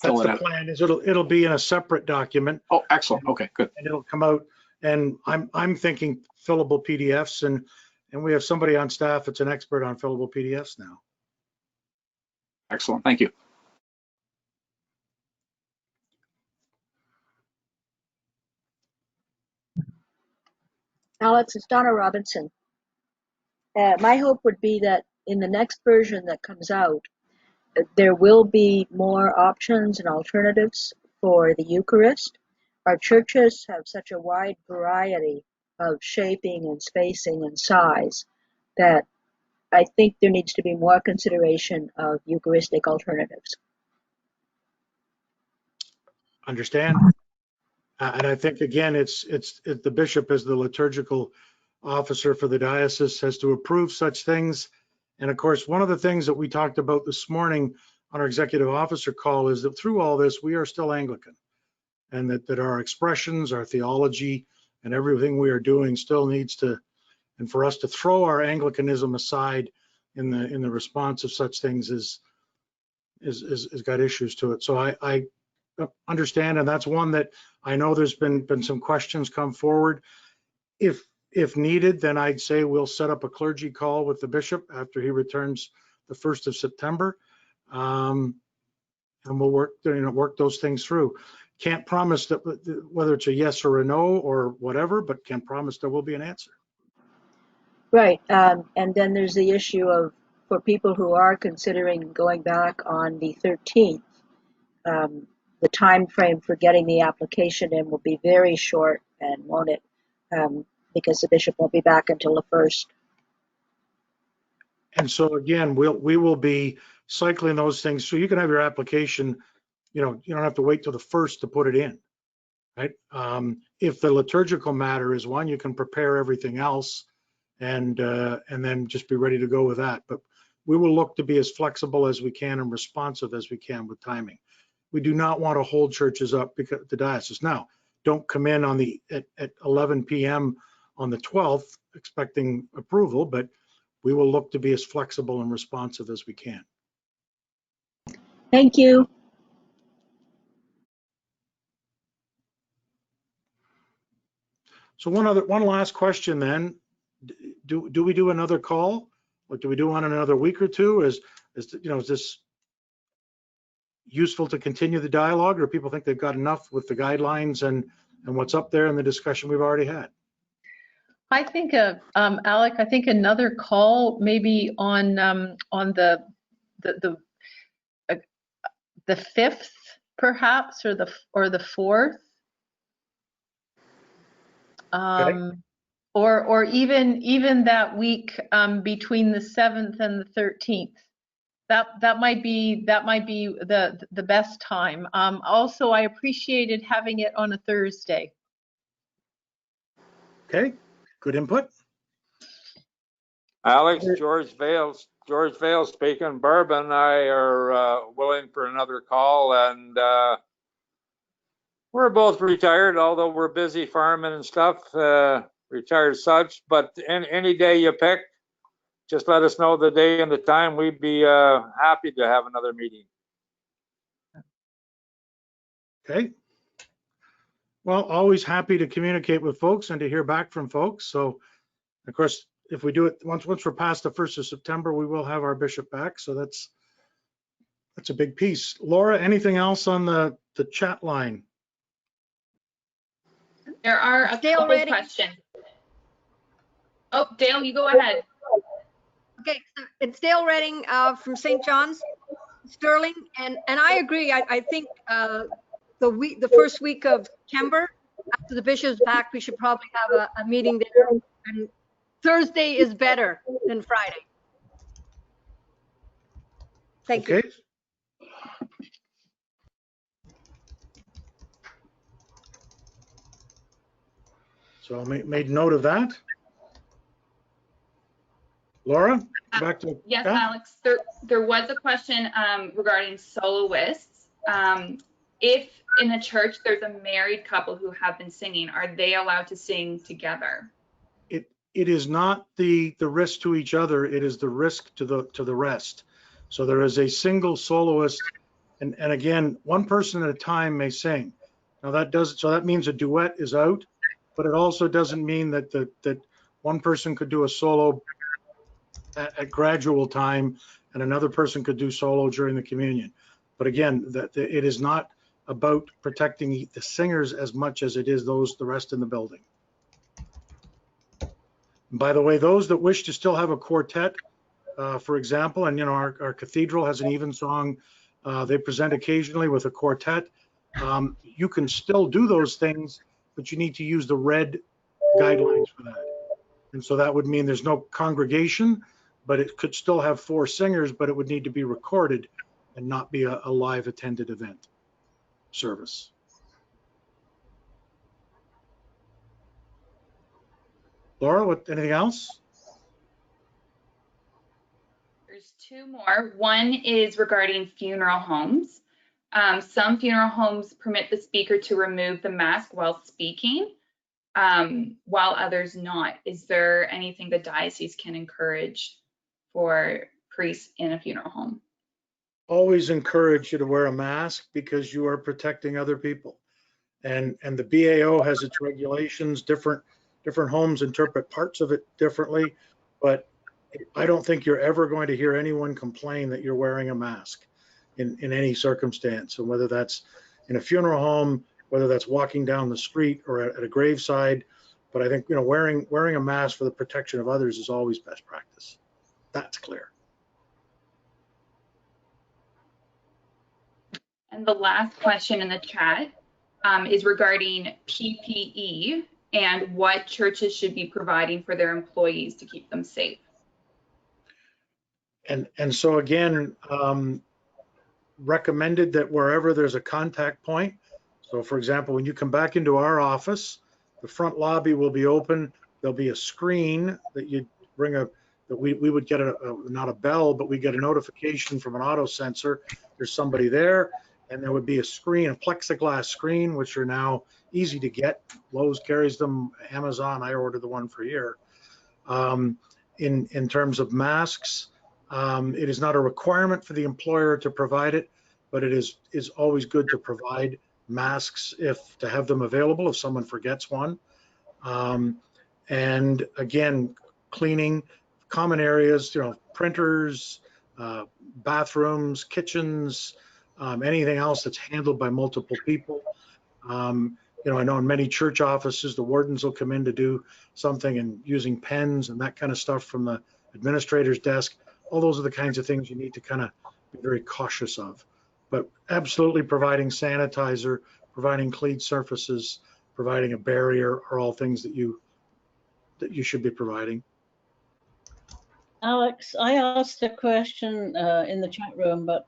it the out? plan. Is it'll be in a separate document. Oh, excellent. Okay, good. And it'll come out. And I'm thinking fillable PDFs, and we have somebody on staff that's an expert on fillable PDFs now. Excellent. Thank you. Alex, it's Donna Robinson. My hope would be that in the next version that comes out, there will be more options and alternatives for the Eucharist. Our churches have such a wide variety of shaping and spacing and size that I think there needs to be more consideration of Eucharistic alternatives. Understand? And I think, again, it's the bishop as the liturgical officer for the diocese has to approve such things. And of course, one of the things that we talked about this morning on our executive officer call is that through all this, we are still Anglican, and that our expressions, our theology, and everything we are doing still needs to, and for us to throw our Anglicanism aside in the response of such things is got issues to it. So I understand, and that's one that I know there's been some questions come forward. If needed, then I'd say we'll set up a clergy call with the bishop after he returns the 1st of September, and we'll work those things through. Can't promise that whether it's a yes or a no or whatever, but can promise there will be an answer. Right, and then there's the issue of, for people who are considering going back on the 13th, the time frame for getting the application in will be very short, and won't it? Because the bishop won't be back until the 1st. And so again, we will be cycling those things. So you can have your application, you don't have to wait till the 1st to put it in, right? If the liturgical matter is one, you can prepare everything else and then just be ready to go with that. But we will look to be as flexible as we can and responsive as we can with timing. We do not want to hold churches up because the diocese. Now, don't come in on at 11 p.m. on the 12th expecting approval, but we will look to be as flexible and responsive as we can. Thank you. So one last question then. Do we do another call? Or do we do one in another week or two? Is this useful to continue the dialogue, or people think they've got enough with the guidelines and what's up there in the discussion we've already had? I think, Alec, I think another call maybe on the 5th, perhaps, or the 4th, Okay. or even that week between the 7th and the 13th. That might be the best time. Also, I appreciated having it on a Thursday. Okay, good input. Alex, George Vale speaking. Barb and I are willing for another call, and we're both retired, although we're busy farming and stuff, retired such, but any day you pick, just let us know the day and the time. We'd be happy to have another meeting. Okay. Well, always happy to communicate with folks and to hear back from folks. So, of course, if we do it once we're past the 1st of September, we will have our bishop back. So that's a big piece. Laura, anything else on the chat line? There are a couple questions. Oh, Dale, you go ahead. Okay, so it's Dale Redding from St. John's, Sterling, and I agree. I think the first week of September, after the bishop's back, we should probably have a meeting there. And Thursday is better than Friday. Thank you. So I made note of that. Laura, back to yes, yeah? Alex. There was a question regarding soloists. If in the church there's a married couple who have been singing, are they allowed to sing together? It is not the risk to each other. It is the risk to the rest. So there is a single soloist, and again, one person at a time may sing. Now that means a duet is out, but it also doesn't mean that that one person could do a solo at gradual time and another person could do solo during the communion. But again, it is not about protecting the singers as much as it is the rest in the building. By the way, those that wish to still have a quartet, for example, and our cathedral has an evensong, they present occasionally with a quartet. You can still do those things, but you need to use the red guidelines for that. And so that would mean there's no congregation, but it could still have 4 singers, but it would need to be recorded and not be a live attended event service. Laura, anything else? There's 2 more. One is regarding funeral homes. Some funeral homes permit the speaker to remove the mask while speaking, while others not. Is there anything the diocese can encourage for priests in a funeral home? Always encourage you to wear a mask because you are protecting other people. And the BAO has its regulations. Different homes interpret parts of it differently, but I don't think you're ever going to hear anyone complain that you're wearing a mask in any circumstance. And whether that's in a funeral home, whether that's walking down the street or at a graveside, but I think wearing a mask for the protection of others is always best practice. That's clear. And the last question in the chat is regarding PPE and what churches should be providing for their employees to keep them safe. And so again, recommended that wherever there's a contact point. So for example, when you come back into our office, the front lobby will be open. There'll be a screen that you bring that we would get not a bell, but we get a notification from an auto sensor. There's somebody there. And there would be a screen, a plexiglass screen, which are now easy to get. Lowe's carries them, Amazon, I ordered the one for here. In terms of masks, it is not a requirement for the employer to provide it, but it is always good to provide masks to have them available if someone forgets one. And again, cleaning common areas, printers, bathrooms, kitchens, anything else that's handled by multiple people. I know in many church offices, the wardens will come in to do something and using pens and that kind of stuff from the administrator's desk. All those are the kinds of things you need to kind of be very cautious of. But absolutely providing sanitizer, providing clean surfaces, providing a barrier are all things that you should be providing. Alex, I asked a question in the chat room, but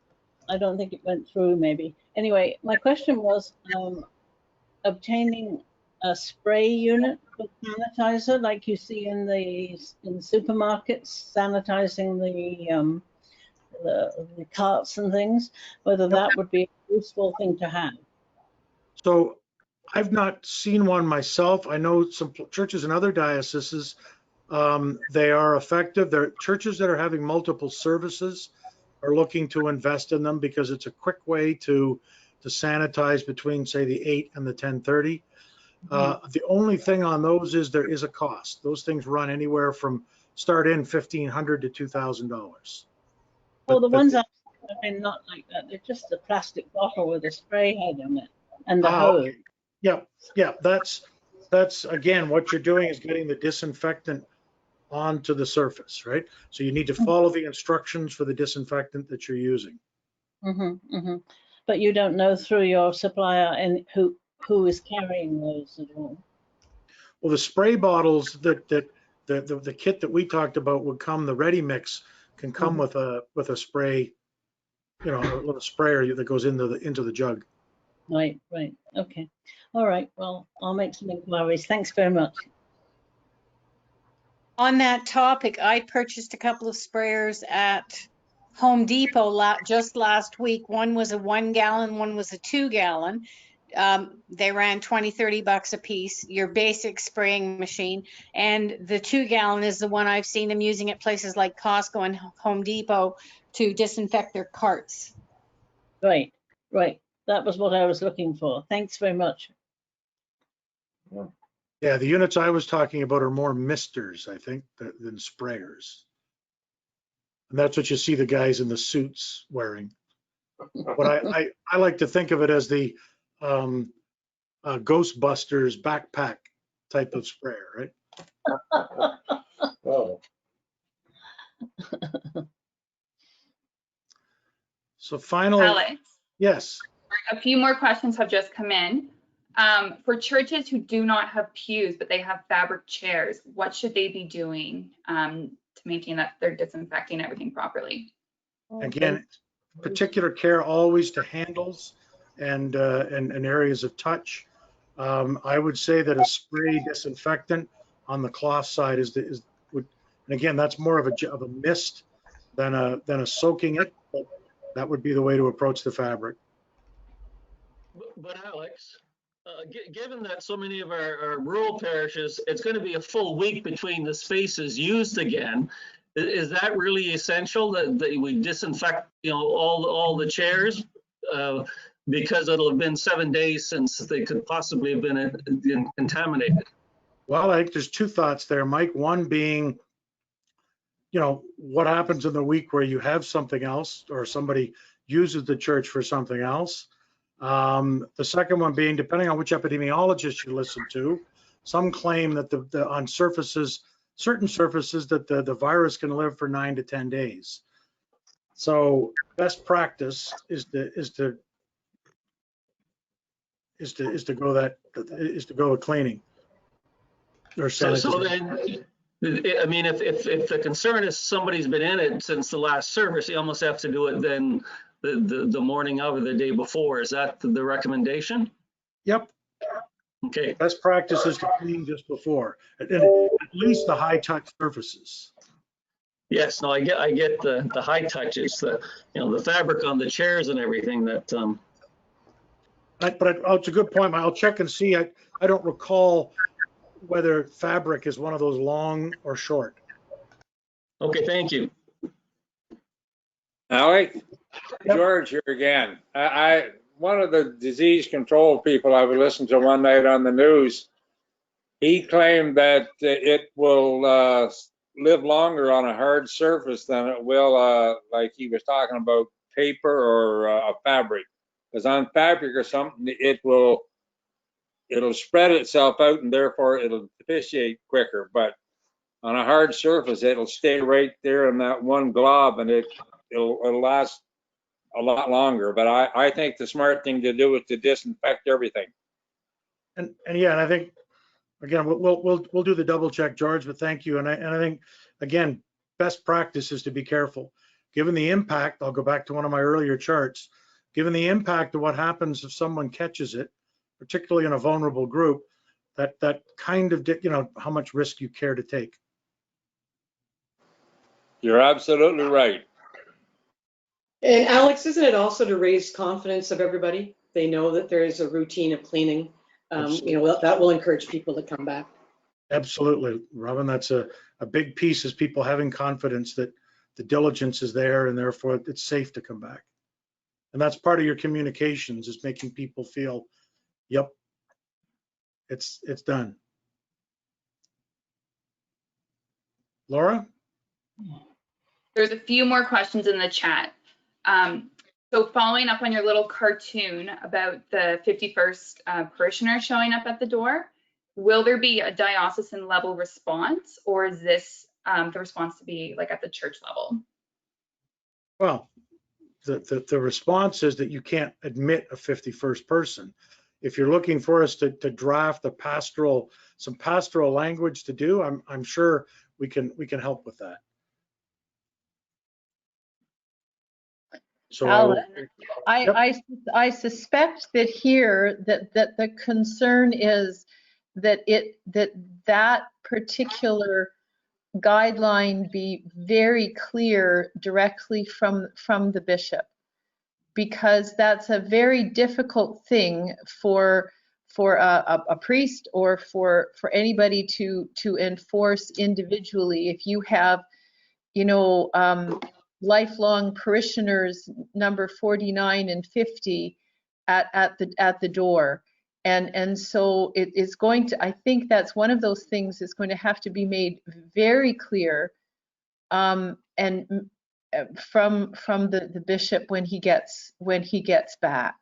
I don't think it went through maybe. Anyway, my question was obtaining a spray unit with sanitizer, like you see in supermarkets, sanitizing the carts and things, whether that would be a useful thing to have. So I've not seen one myself. I know some churches in other dioceses, they are effective. There are churches that are having multiple services are looking to invest in them because it's a quick way to sanitize between, say, the 8 and the 10:30. The only thing on those is there is a cost. Those things run anywhere from start in $1,500 to $2,000. Well, the ones I've been not like that. They're just a plastic bottle with a spray head on it and the hose. Okay. Yeah. That's again, what you're doing is getting the disinfectant onto the surface, right? So you need to follow the instructions for the disinfectant that you're using. But you don't know through your supplier and who is carrying those at all. Well, the spray bottles that the kit that we talked about would come, the ready mix can come with a spray, a little sprayer that goes into the jug. Right. Okay. All right. Well, I'll make some inquiries. Thanks very much. On that topic, I purchased a couple of sprayers at Home Depot just last week. One was a 1 gallon, one was a 2 gallon. They ran $20-30 a piece, your basic spraying machine. And the 2 gallon is the one I've seen them using at places like Costco and Home Depot to disinfect their carts. Right. That was what I was looking for. Thanks very much. Yeah, the units I was talking about are more misters, I think, than sprayers. And that's what you see the guys in the suits wearing. But I like to think of it as the Ghostbusters backpack type of sprayer, right? Oh. So finally, Alex, yes. a few more questions have just come in. For churches who do not have pews, but they have fabric chairs, what should they be doing to maintain that they're disinfecting everything properly? Again, particular care always to handles and areas of touch. I would say that a spray disinfectant on the cloth side and again, that's more of a mist than a soaking it, but that would be the way to approach the fabric. But Alex, given that so many of our rural parishes, it's going to be a full week between the spaces used again, is that really essential that we disinfect, all the chairs? Because it'll have been 7 days since they could possibly have been contaminated. Well, I think there's two thoughts there, Mike. One being, what happens in the week where you have something else or somebody uses the church for something else. The second one being, depending on which epidemiologist you listen to, some claim that on certain surfaces that the virus can live for 9 to 10 days. So best practice is to go with cleaning or sanitization. So then, I mean, if the concern is somebody's been in it since the last service, you almost have to do it then the morning of or the day before. Is that the recommendation? Yep. Okay. Best practice is to clean just before, at least the high touch surfaces. Yes, no, I get the high touches, the fabric on the chairs and everything that. But it's a good point. I'll check and see. I don't recall whether fabric is one of those long or short. Okay, thank you. Alex, George here again. One of the disease control people I would listen to one night on the news, he claimed that it will live longer on a hard surface than it will, like he was talking about, paper or a fabric. Because on fabric or something, it'll spread itself out and therefore it'll deficiate quicker. But on a hard surface, it'll stay right there in that one glob and it'll last a lot longer. But I think the smart thing to do is to disinfect everything. And yeah, and I think again we'll do the double check, George. But thank you. And I think again, best practice is to be careful. Given the impact, I'll go back to one of my earlier charts. Given the impact of what happens if someone catches it, particularly in a vulnerable group, that kind of, how much risk you care to take. You're absolutely right. And Alex, isn't it also to raise confidence of everybody? They know that there is a routine of cleaning. That will encourage people to come back. Absolutely, Robin. That's a big piece, is people having confidence that the diligence is there and therefore it's safe to come back. And that's part of your communications, is making people feel, yep, it's done. Laura? There's a few more questions in the chat. So following up on your little cartoon about the 51st parishioner showing up at the door, will there be a diocesan level response, or is this the response to be like at the church level? Well, the response is that you can't admit a 51st person. If you're looking for us to draft some pastoral language to do, I'm sure we can help with that. So I suspect that here that the concern is that particular guideline be very clear directly from the bishop, because that's a very difficult thing for a priest or for anybody to enforce individually. If you have, lifelong parishioners number 49 and 50 at the door, and so it is going to, I think that's one of those things is going to have to be made very clear, and from the bishop when he gets back.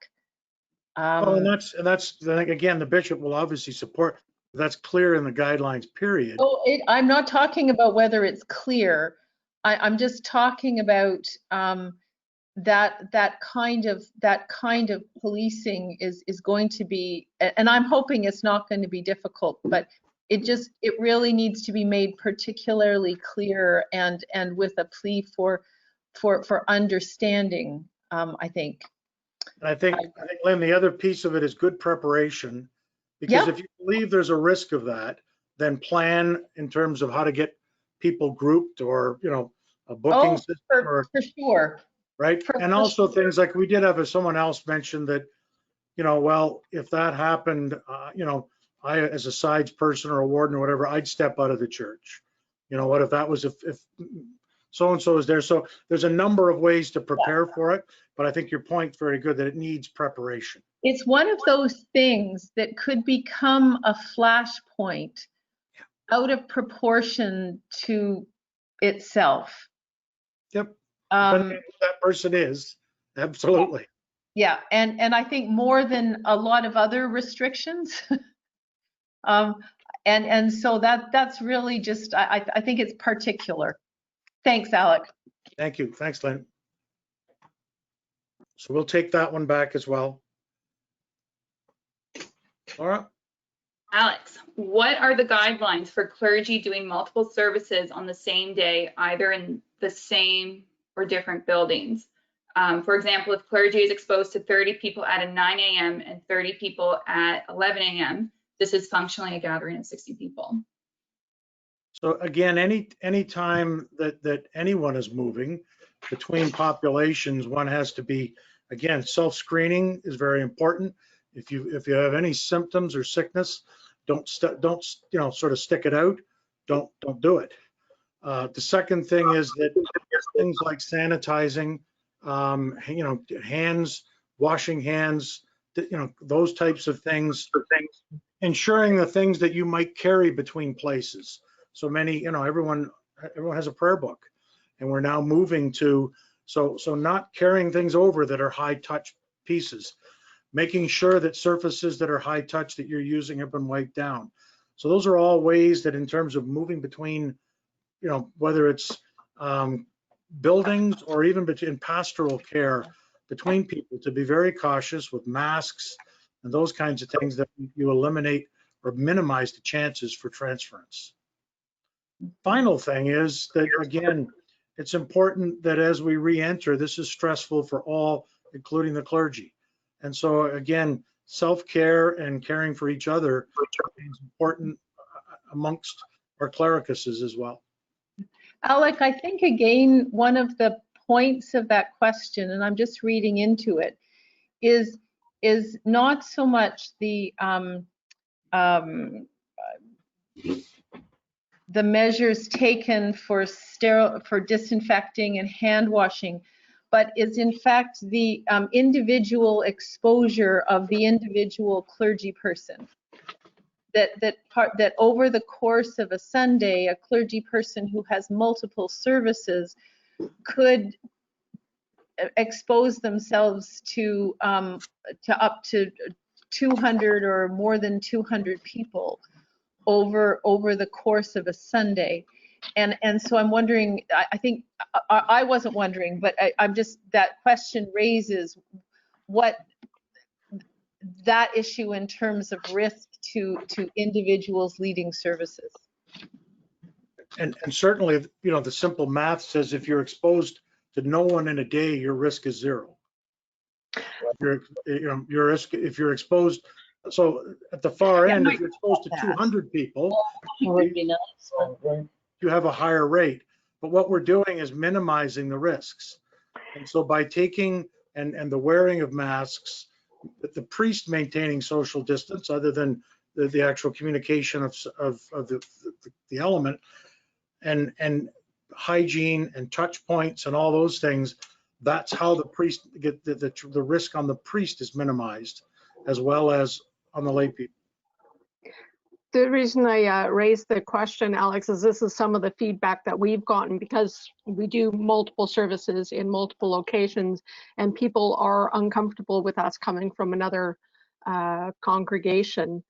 And that's I think, again, the bishop will obviously support. That's clear in the guidelines, period. Oh, I'm not talking about whether it's clear. I'm just talking about that kind of policing is going to be, and I'm hoping it's not going to be difficult, but it really needs to be made particularly clear and with a plea for understanding, I think. And I think, Lynn, the other piece of it is good preparation, because if you believe there's a risk of that, then plan in terms of how to get people grouped, or a booking system, for sure, right? And also things like, we did have someone else mention that, well, if that happened, I, as a sides person or a warden or whatever, I'd step out of the church. What if that was if so-and-so is there? So there's a number of ways to prepare for it, but I think your point's very good, that it needs preparation. It's one of those things that could become a flashpoint out of proportion to itself. Yep. Depending on who that person is, absolutely. Yeah, and I think more than a lot of other restrictions. And so that's really just, I think it's particular. Thanks, Alec. Thank you. Thanks, Lynn. So we'll take that one back as well. Laura? Alex, what are the guidelines for clergy doing multiple services on the same day, either in the same or different buildings? For example, if clergy is exposed to 30 people at a 9 a.m. and 30 people at 11 a.m., this is functionally a gathering of 60 people. So again, any time that anyone is moving between populations, one has to be, again, self-screening is very important. If you have any symptoms or sickness, don't sort of stick it out. Don't do it. The second thing is that things like sanitizing, hands, washing hands, those types of things, ensuring the things that you might carry between places. So many, everyone has a prayer book, and we're now moving to, so not carrying things over that are high touch pieces, making sure that surfaces that are high touch that you're using have been wiped down. So those are all ways that, in terms of moving between, whether it's buildings or even in pastoral care between people, to be very cautious with masks and those kinds of things, that you eliminate or minimize the chances for transference. Final thing is that, again, it's important that as we re-enter, this is stressful for all, including the clergy. And so again, self-care and caring for each other remains important amongst our clericuses as well. Alec, I think again, one of the points of that question, and I'm just reading into it, is not so much the measures taken for disinfecting and hand washing, but is in fact the individual exposure of the individual clergy person. That over the course of a Sunday, a clergy person who has multiple services could expose themselves to up to 200 or more than 200 people over the course of a Sunday. And so I'm wondering, I think I wasn't wondering, but I'm just, that question raises what that issue in terms of risk to individuals leading services. And certainly, you know, the simple math says if you're exposed to no one in a day, your risk is zero. Your risk, if you're exposed, so at the far end, if you're exposed to 200 people, you have a higher rate. But what we're doing is minimizing the risks. And so by taking and the wearing of masks, the priest maintaining social distance, other than the actual communication of the element, and hygiene and touch points and all those things, that's how the priest get the risk on the priest is minimized, as well as on the lay people. The reason I raised the question, Alex, is this is some of the feedback that we've gotten, because we do multiple services in multiple locations, and people are uncomfortable with us coming from another congregation,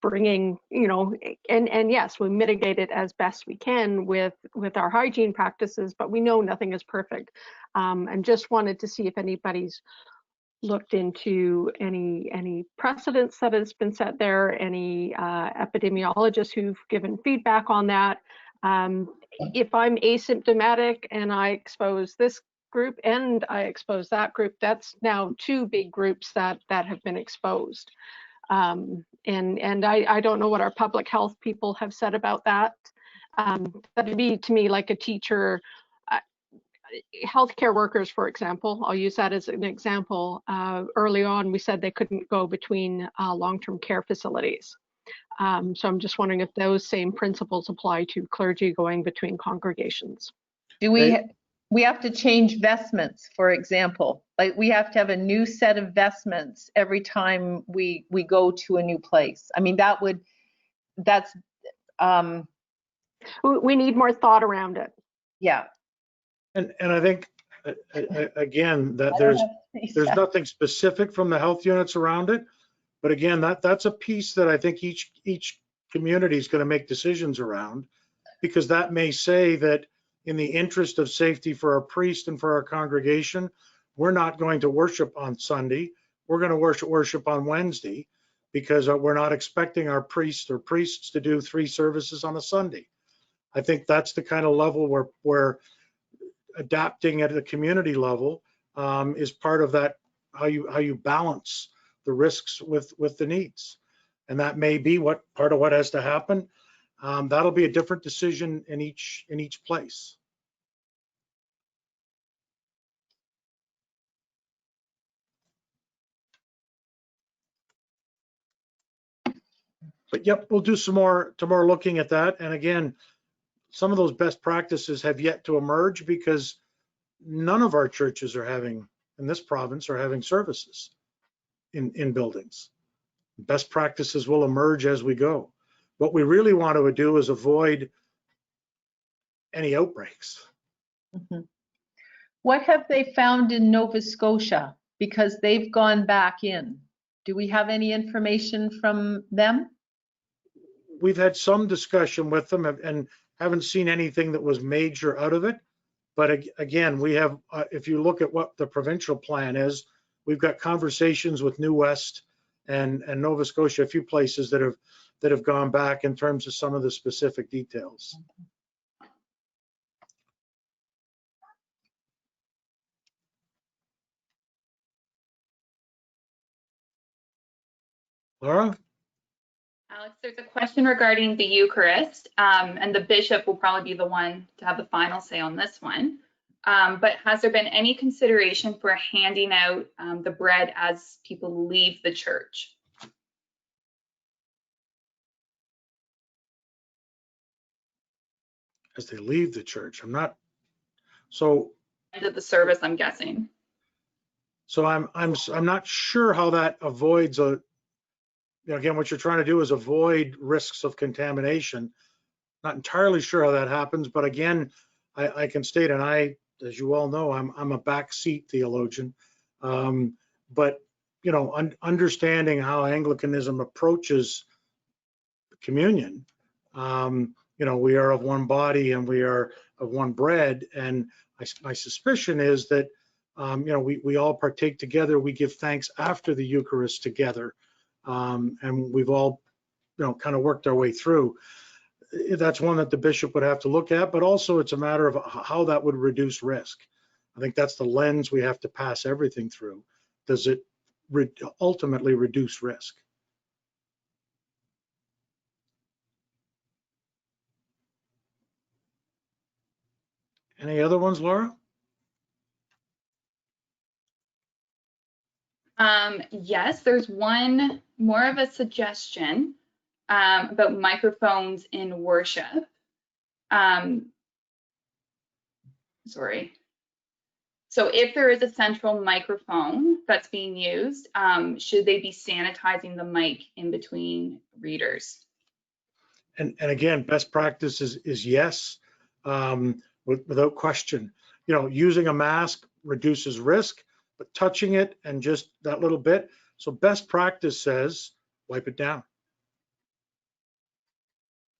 bringing, you know, and yes, we mitigate it as best we can with our hygiene practices, but we know nothing is perfect. And just wanted to see if anybody's looked into any precedents that has been set there, any epidemiologists who've given feedback on that. If I'm asymptomatic and I expose this group and I expose that group, that's now two big groups that have been exposed. And I don't know what our public health people have said about that. That'd be to me like a teacher. Healthcare workers, for example, I'll use that as an example. Early on, we said they couldn't go between long-term care facilities. So I'm just wondering if those same principles apply to clergy going between congregations. Do we have to change vestments, for example? Like we have to have a new set of vestments every time we go to a new place. I mean, we need more thought around it. Yeah. And I think, again, that there's nothing specific from the health units around it. But again, that's a piece that I think each community is going to make decisions around, because that may say that in the interest of safety for our priest and for our congregation, we're not going to worship on Sunday. We're going to worship on Wednesday, because we're not expecting our priests to do 3 services on a Sunday. I think that's the kind of level where adapting at the community level is part of that, how you balance the risks with the needs. And that may be part of what has to happen. That'll be a different decision in each place. But yep, we'll do some more looking at that. And again, some of those best practices have yet to emerge, because none of our churches in this province are having services in buildings. Best practices will emerge as we go. What we really want to do is avoid any outbreaks. Mm-hmm. What have they found in Nova Scotia? Because they've gone back in. Do we have any information from them? We've had some discussion with them and haven't seen anything that was major out of it. But again, we have, if you look at what the provincial plan is, we've got conversations with New West and Nova Scotia, a few places that have gone back in terms of some of the specific details. Laura? Alex, there's a question regarding the Eucharist, and the bishop will probably be the one to have the final say on this one. But has there been any consideration for handing out the bread as people leave the church? As they leave the church, I'm not. So. End of the service, I'm guessing. So I'm not sure how that avoids a. Again, what you're trying to do is avoid risks of contamination. Not entirely sure how that happens, but again, I can state, and as you all know, I'm a backseat theologian. But understanding how Anglicanism approaches communion, we are of one body and we are of one bread, and my suspicion is that we all partake together. We give thanks after the Eucharist together. And we've all, kind of worked our way through. That's one that the bishop would have to look at, but also it's a matter of how that would reduce risk. I think that's the lens we have to pass everything through. Does it ultimately reduce risk? Any other ones, Laura? Yes, there's one more of a suggestion about microphones in worship. Sorry. So if there is a central microphone that's being used, should they be sanitizing the mic in between readers? And again, best practice is yes, without question. Using a mask reduces risk, but touching it and just that little bit. So best practice says wipe it down.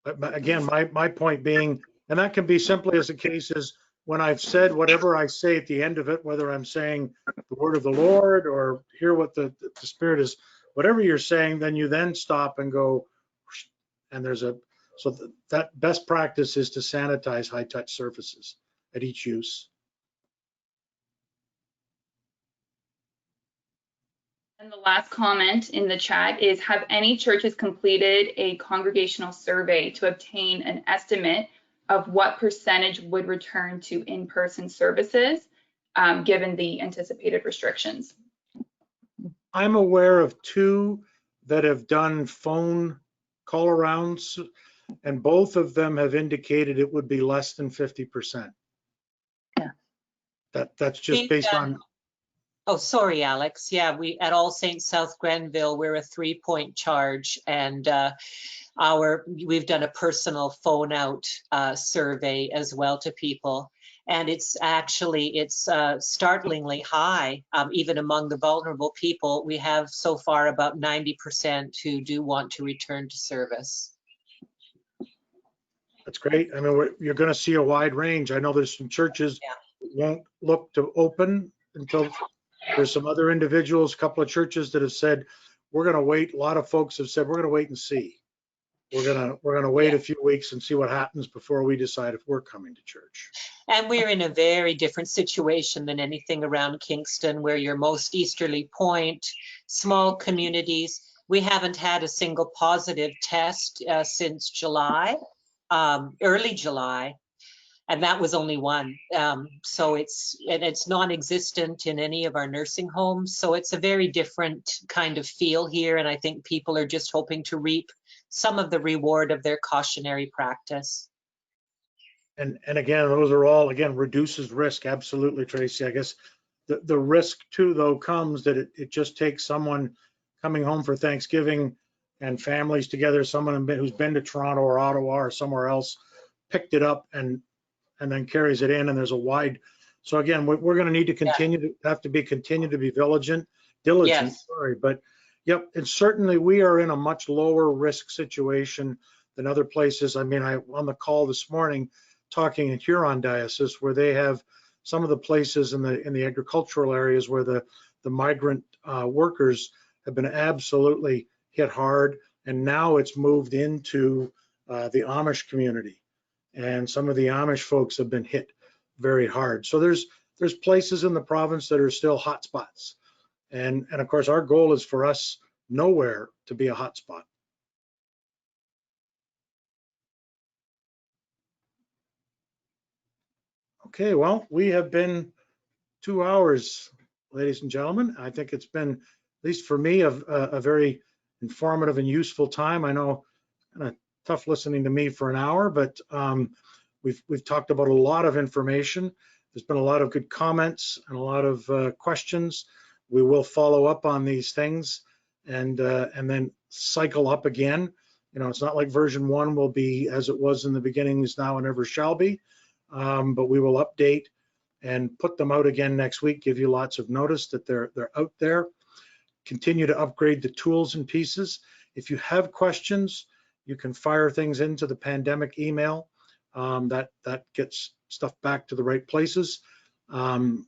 But again, my point being, and that can be simply as a case is when I've said whatever I say at the end of it, whether I'm saying the word of the Lord or hear what the Spirit is, whatever you're saying, then you then stop and go, and so that best practice is to sanitize high touch surfaces at each use. And the last comment in the chat is, have any churches completed a congregational survey to obtain an estimate of what percentage would return to in-person services, given the anticipated restrictions? I'm aware of 2 that have done phone call arounds, and both of them have indicated it would be less than 50%. Yeah. That's just based on. Oh, sorry, Alex. Yeah, we at All Saints South Grenville, we're a 3-point charge, and we've done a personal phone out survey as well to people, and it's startlingly high. Even among the vulnerable people, we have so far about 90% who do want to return to service. That's great. I mean, you're going to see a wide range. I know there's some churches that won't look to open until. There's some other individuals, a couple of churches that have said, we're going to wait. A lot of folks have said, we're going to wait and see. We're going to wait a few weeks and see what happens before we decide if we're coming to church. And we're in a very different situation than anything around Kingston, where you're most easterly point, small communities. We haven't had a single positive test since July, early July. And that was only one. So it's non-existent in any of our nursing homes. So it's a very different kind of feel here. And I think people are just hoping to reap some of the reward of their cautionary practice. And again, those are all, again, reduces risk. Absolutely, Tracy. I guess the risk too, though, comes that it just takes someone coming home for Thanksgiving and families together, someone who's been to Toronto or Ottawa or somewhere else, picked it up and then carries it in, and there's a wide. So again, we're going to need to continue to be diligent. Yes. Sorry, but yep, and certainly we are in a much lower risk situation than other places. I mean, I on the call this morning talking in Huron Diocese, where they have some of the places in the agricultural areas where the migrant workers have been absolutely hit hard, and now it's moved into the Amish community. And some of the Amish folks have been hit very hard. So there's places in the province that are still hot spots. And of course, our goal is for us nowhere to be a hot spot. Okay, well, we have been 2 hours, ladies and gentlemen. I think it's been, at least for me, a very informative and useful time. I know kind of tough listening to me for an hour, but we've talked about a lot of information. There's been a lot of good comments and a lot of questions. We will follow up on these things and then cycle up again. You know, it's not like version 1 will be as it was in the beginning, is now and ever shall be, but we will update and put them out again next week, give you lots of notice that they're out there. Continue to upgrade the tools and pieces. If you have questions, you can fire things into the pandemic email. That gets stuff back to the right places. Thank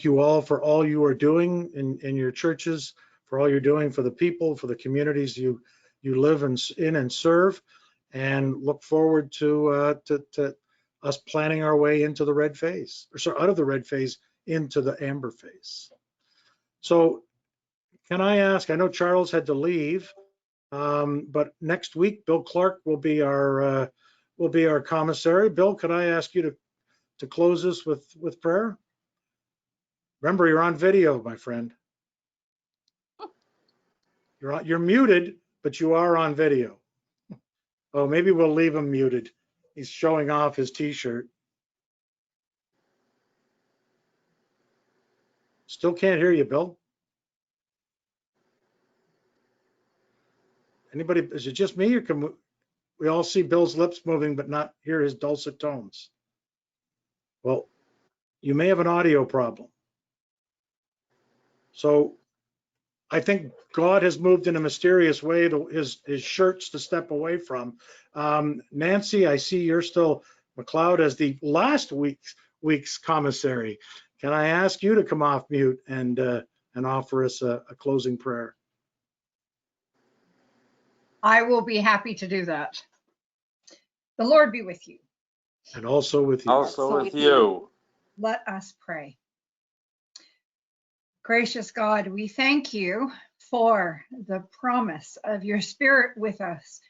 you all for all you are doing in your churches, for all you're doing for the people, for the communities you live in and serve, and look forward to us planning our way into the red phase, or sorry, out of the red phase into the amber phase. So can I ask, I know Charles had to leave, but next week, Bill Clark will be our commissary. Bill, could I ask you to close us with prayer? Remember, you're on video, my friend. You're muted, but you are on video. Oh, maybe we'll leave him muted. He's showing off his t-shirt. Still can't hear you, Bill. Anybody, is it just me, or can we all see Bill's lips moving but not hear his dulcet tones? Well, you may have an audio problem. So I think God has moved in a mysterious way to his shirts to step away from. Nancy, I see you're still McLeod as the last week's commissary. Can I ask you to come off mute and offer us a closing prayer? I will be happy to do that. The Lord be with you. And also with you. Also with you. Let us pray. Gracious God, we thank you for the promise of your Spirit with us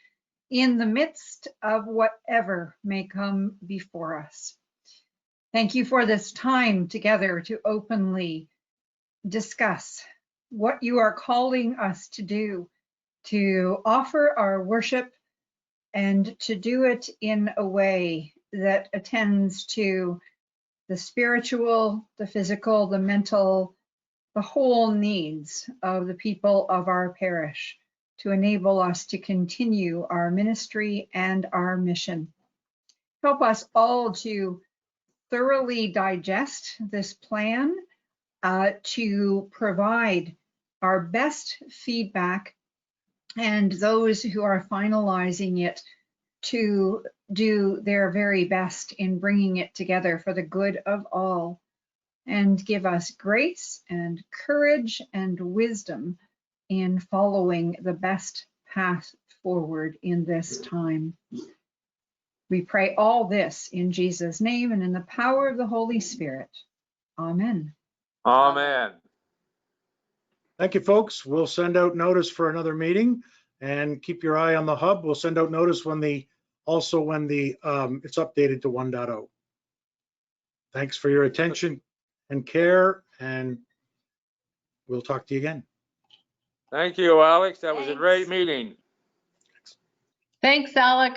in the midst of whatever may come before us. Thank you for this time together to openly discuss what you are calling us to do, to offer our worship and to do it in a way that attends to the spiritual, the physical, the mental, the whole needs of the people of our parish, to enable us to continue our ministry and our mission. Help us all to thoroughly digest this plan, to provide our best feedback, and those who are finalizing it to do their very best in bringing it together for the good of all, and give us grace and courage and wisdom in following the best path forward in this time. We pray all this in Jesus' name and in the power of the Holy Spirit. Amen. Amen. Thank you, folks. We'll send out notice for another meeting, and keep your eye on the hub. We'll send out notice when it's updated to 1.0. Thanks for your attention and care, and we'll talk to you again. Thank you, Alex. That was a great meeting. Thanks, Alec.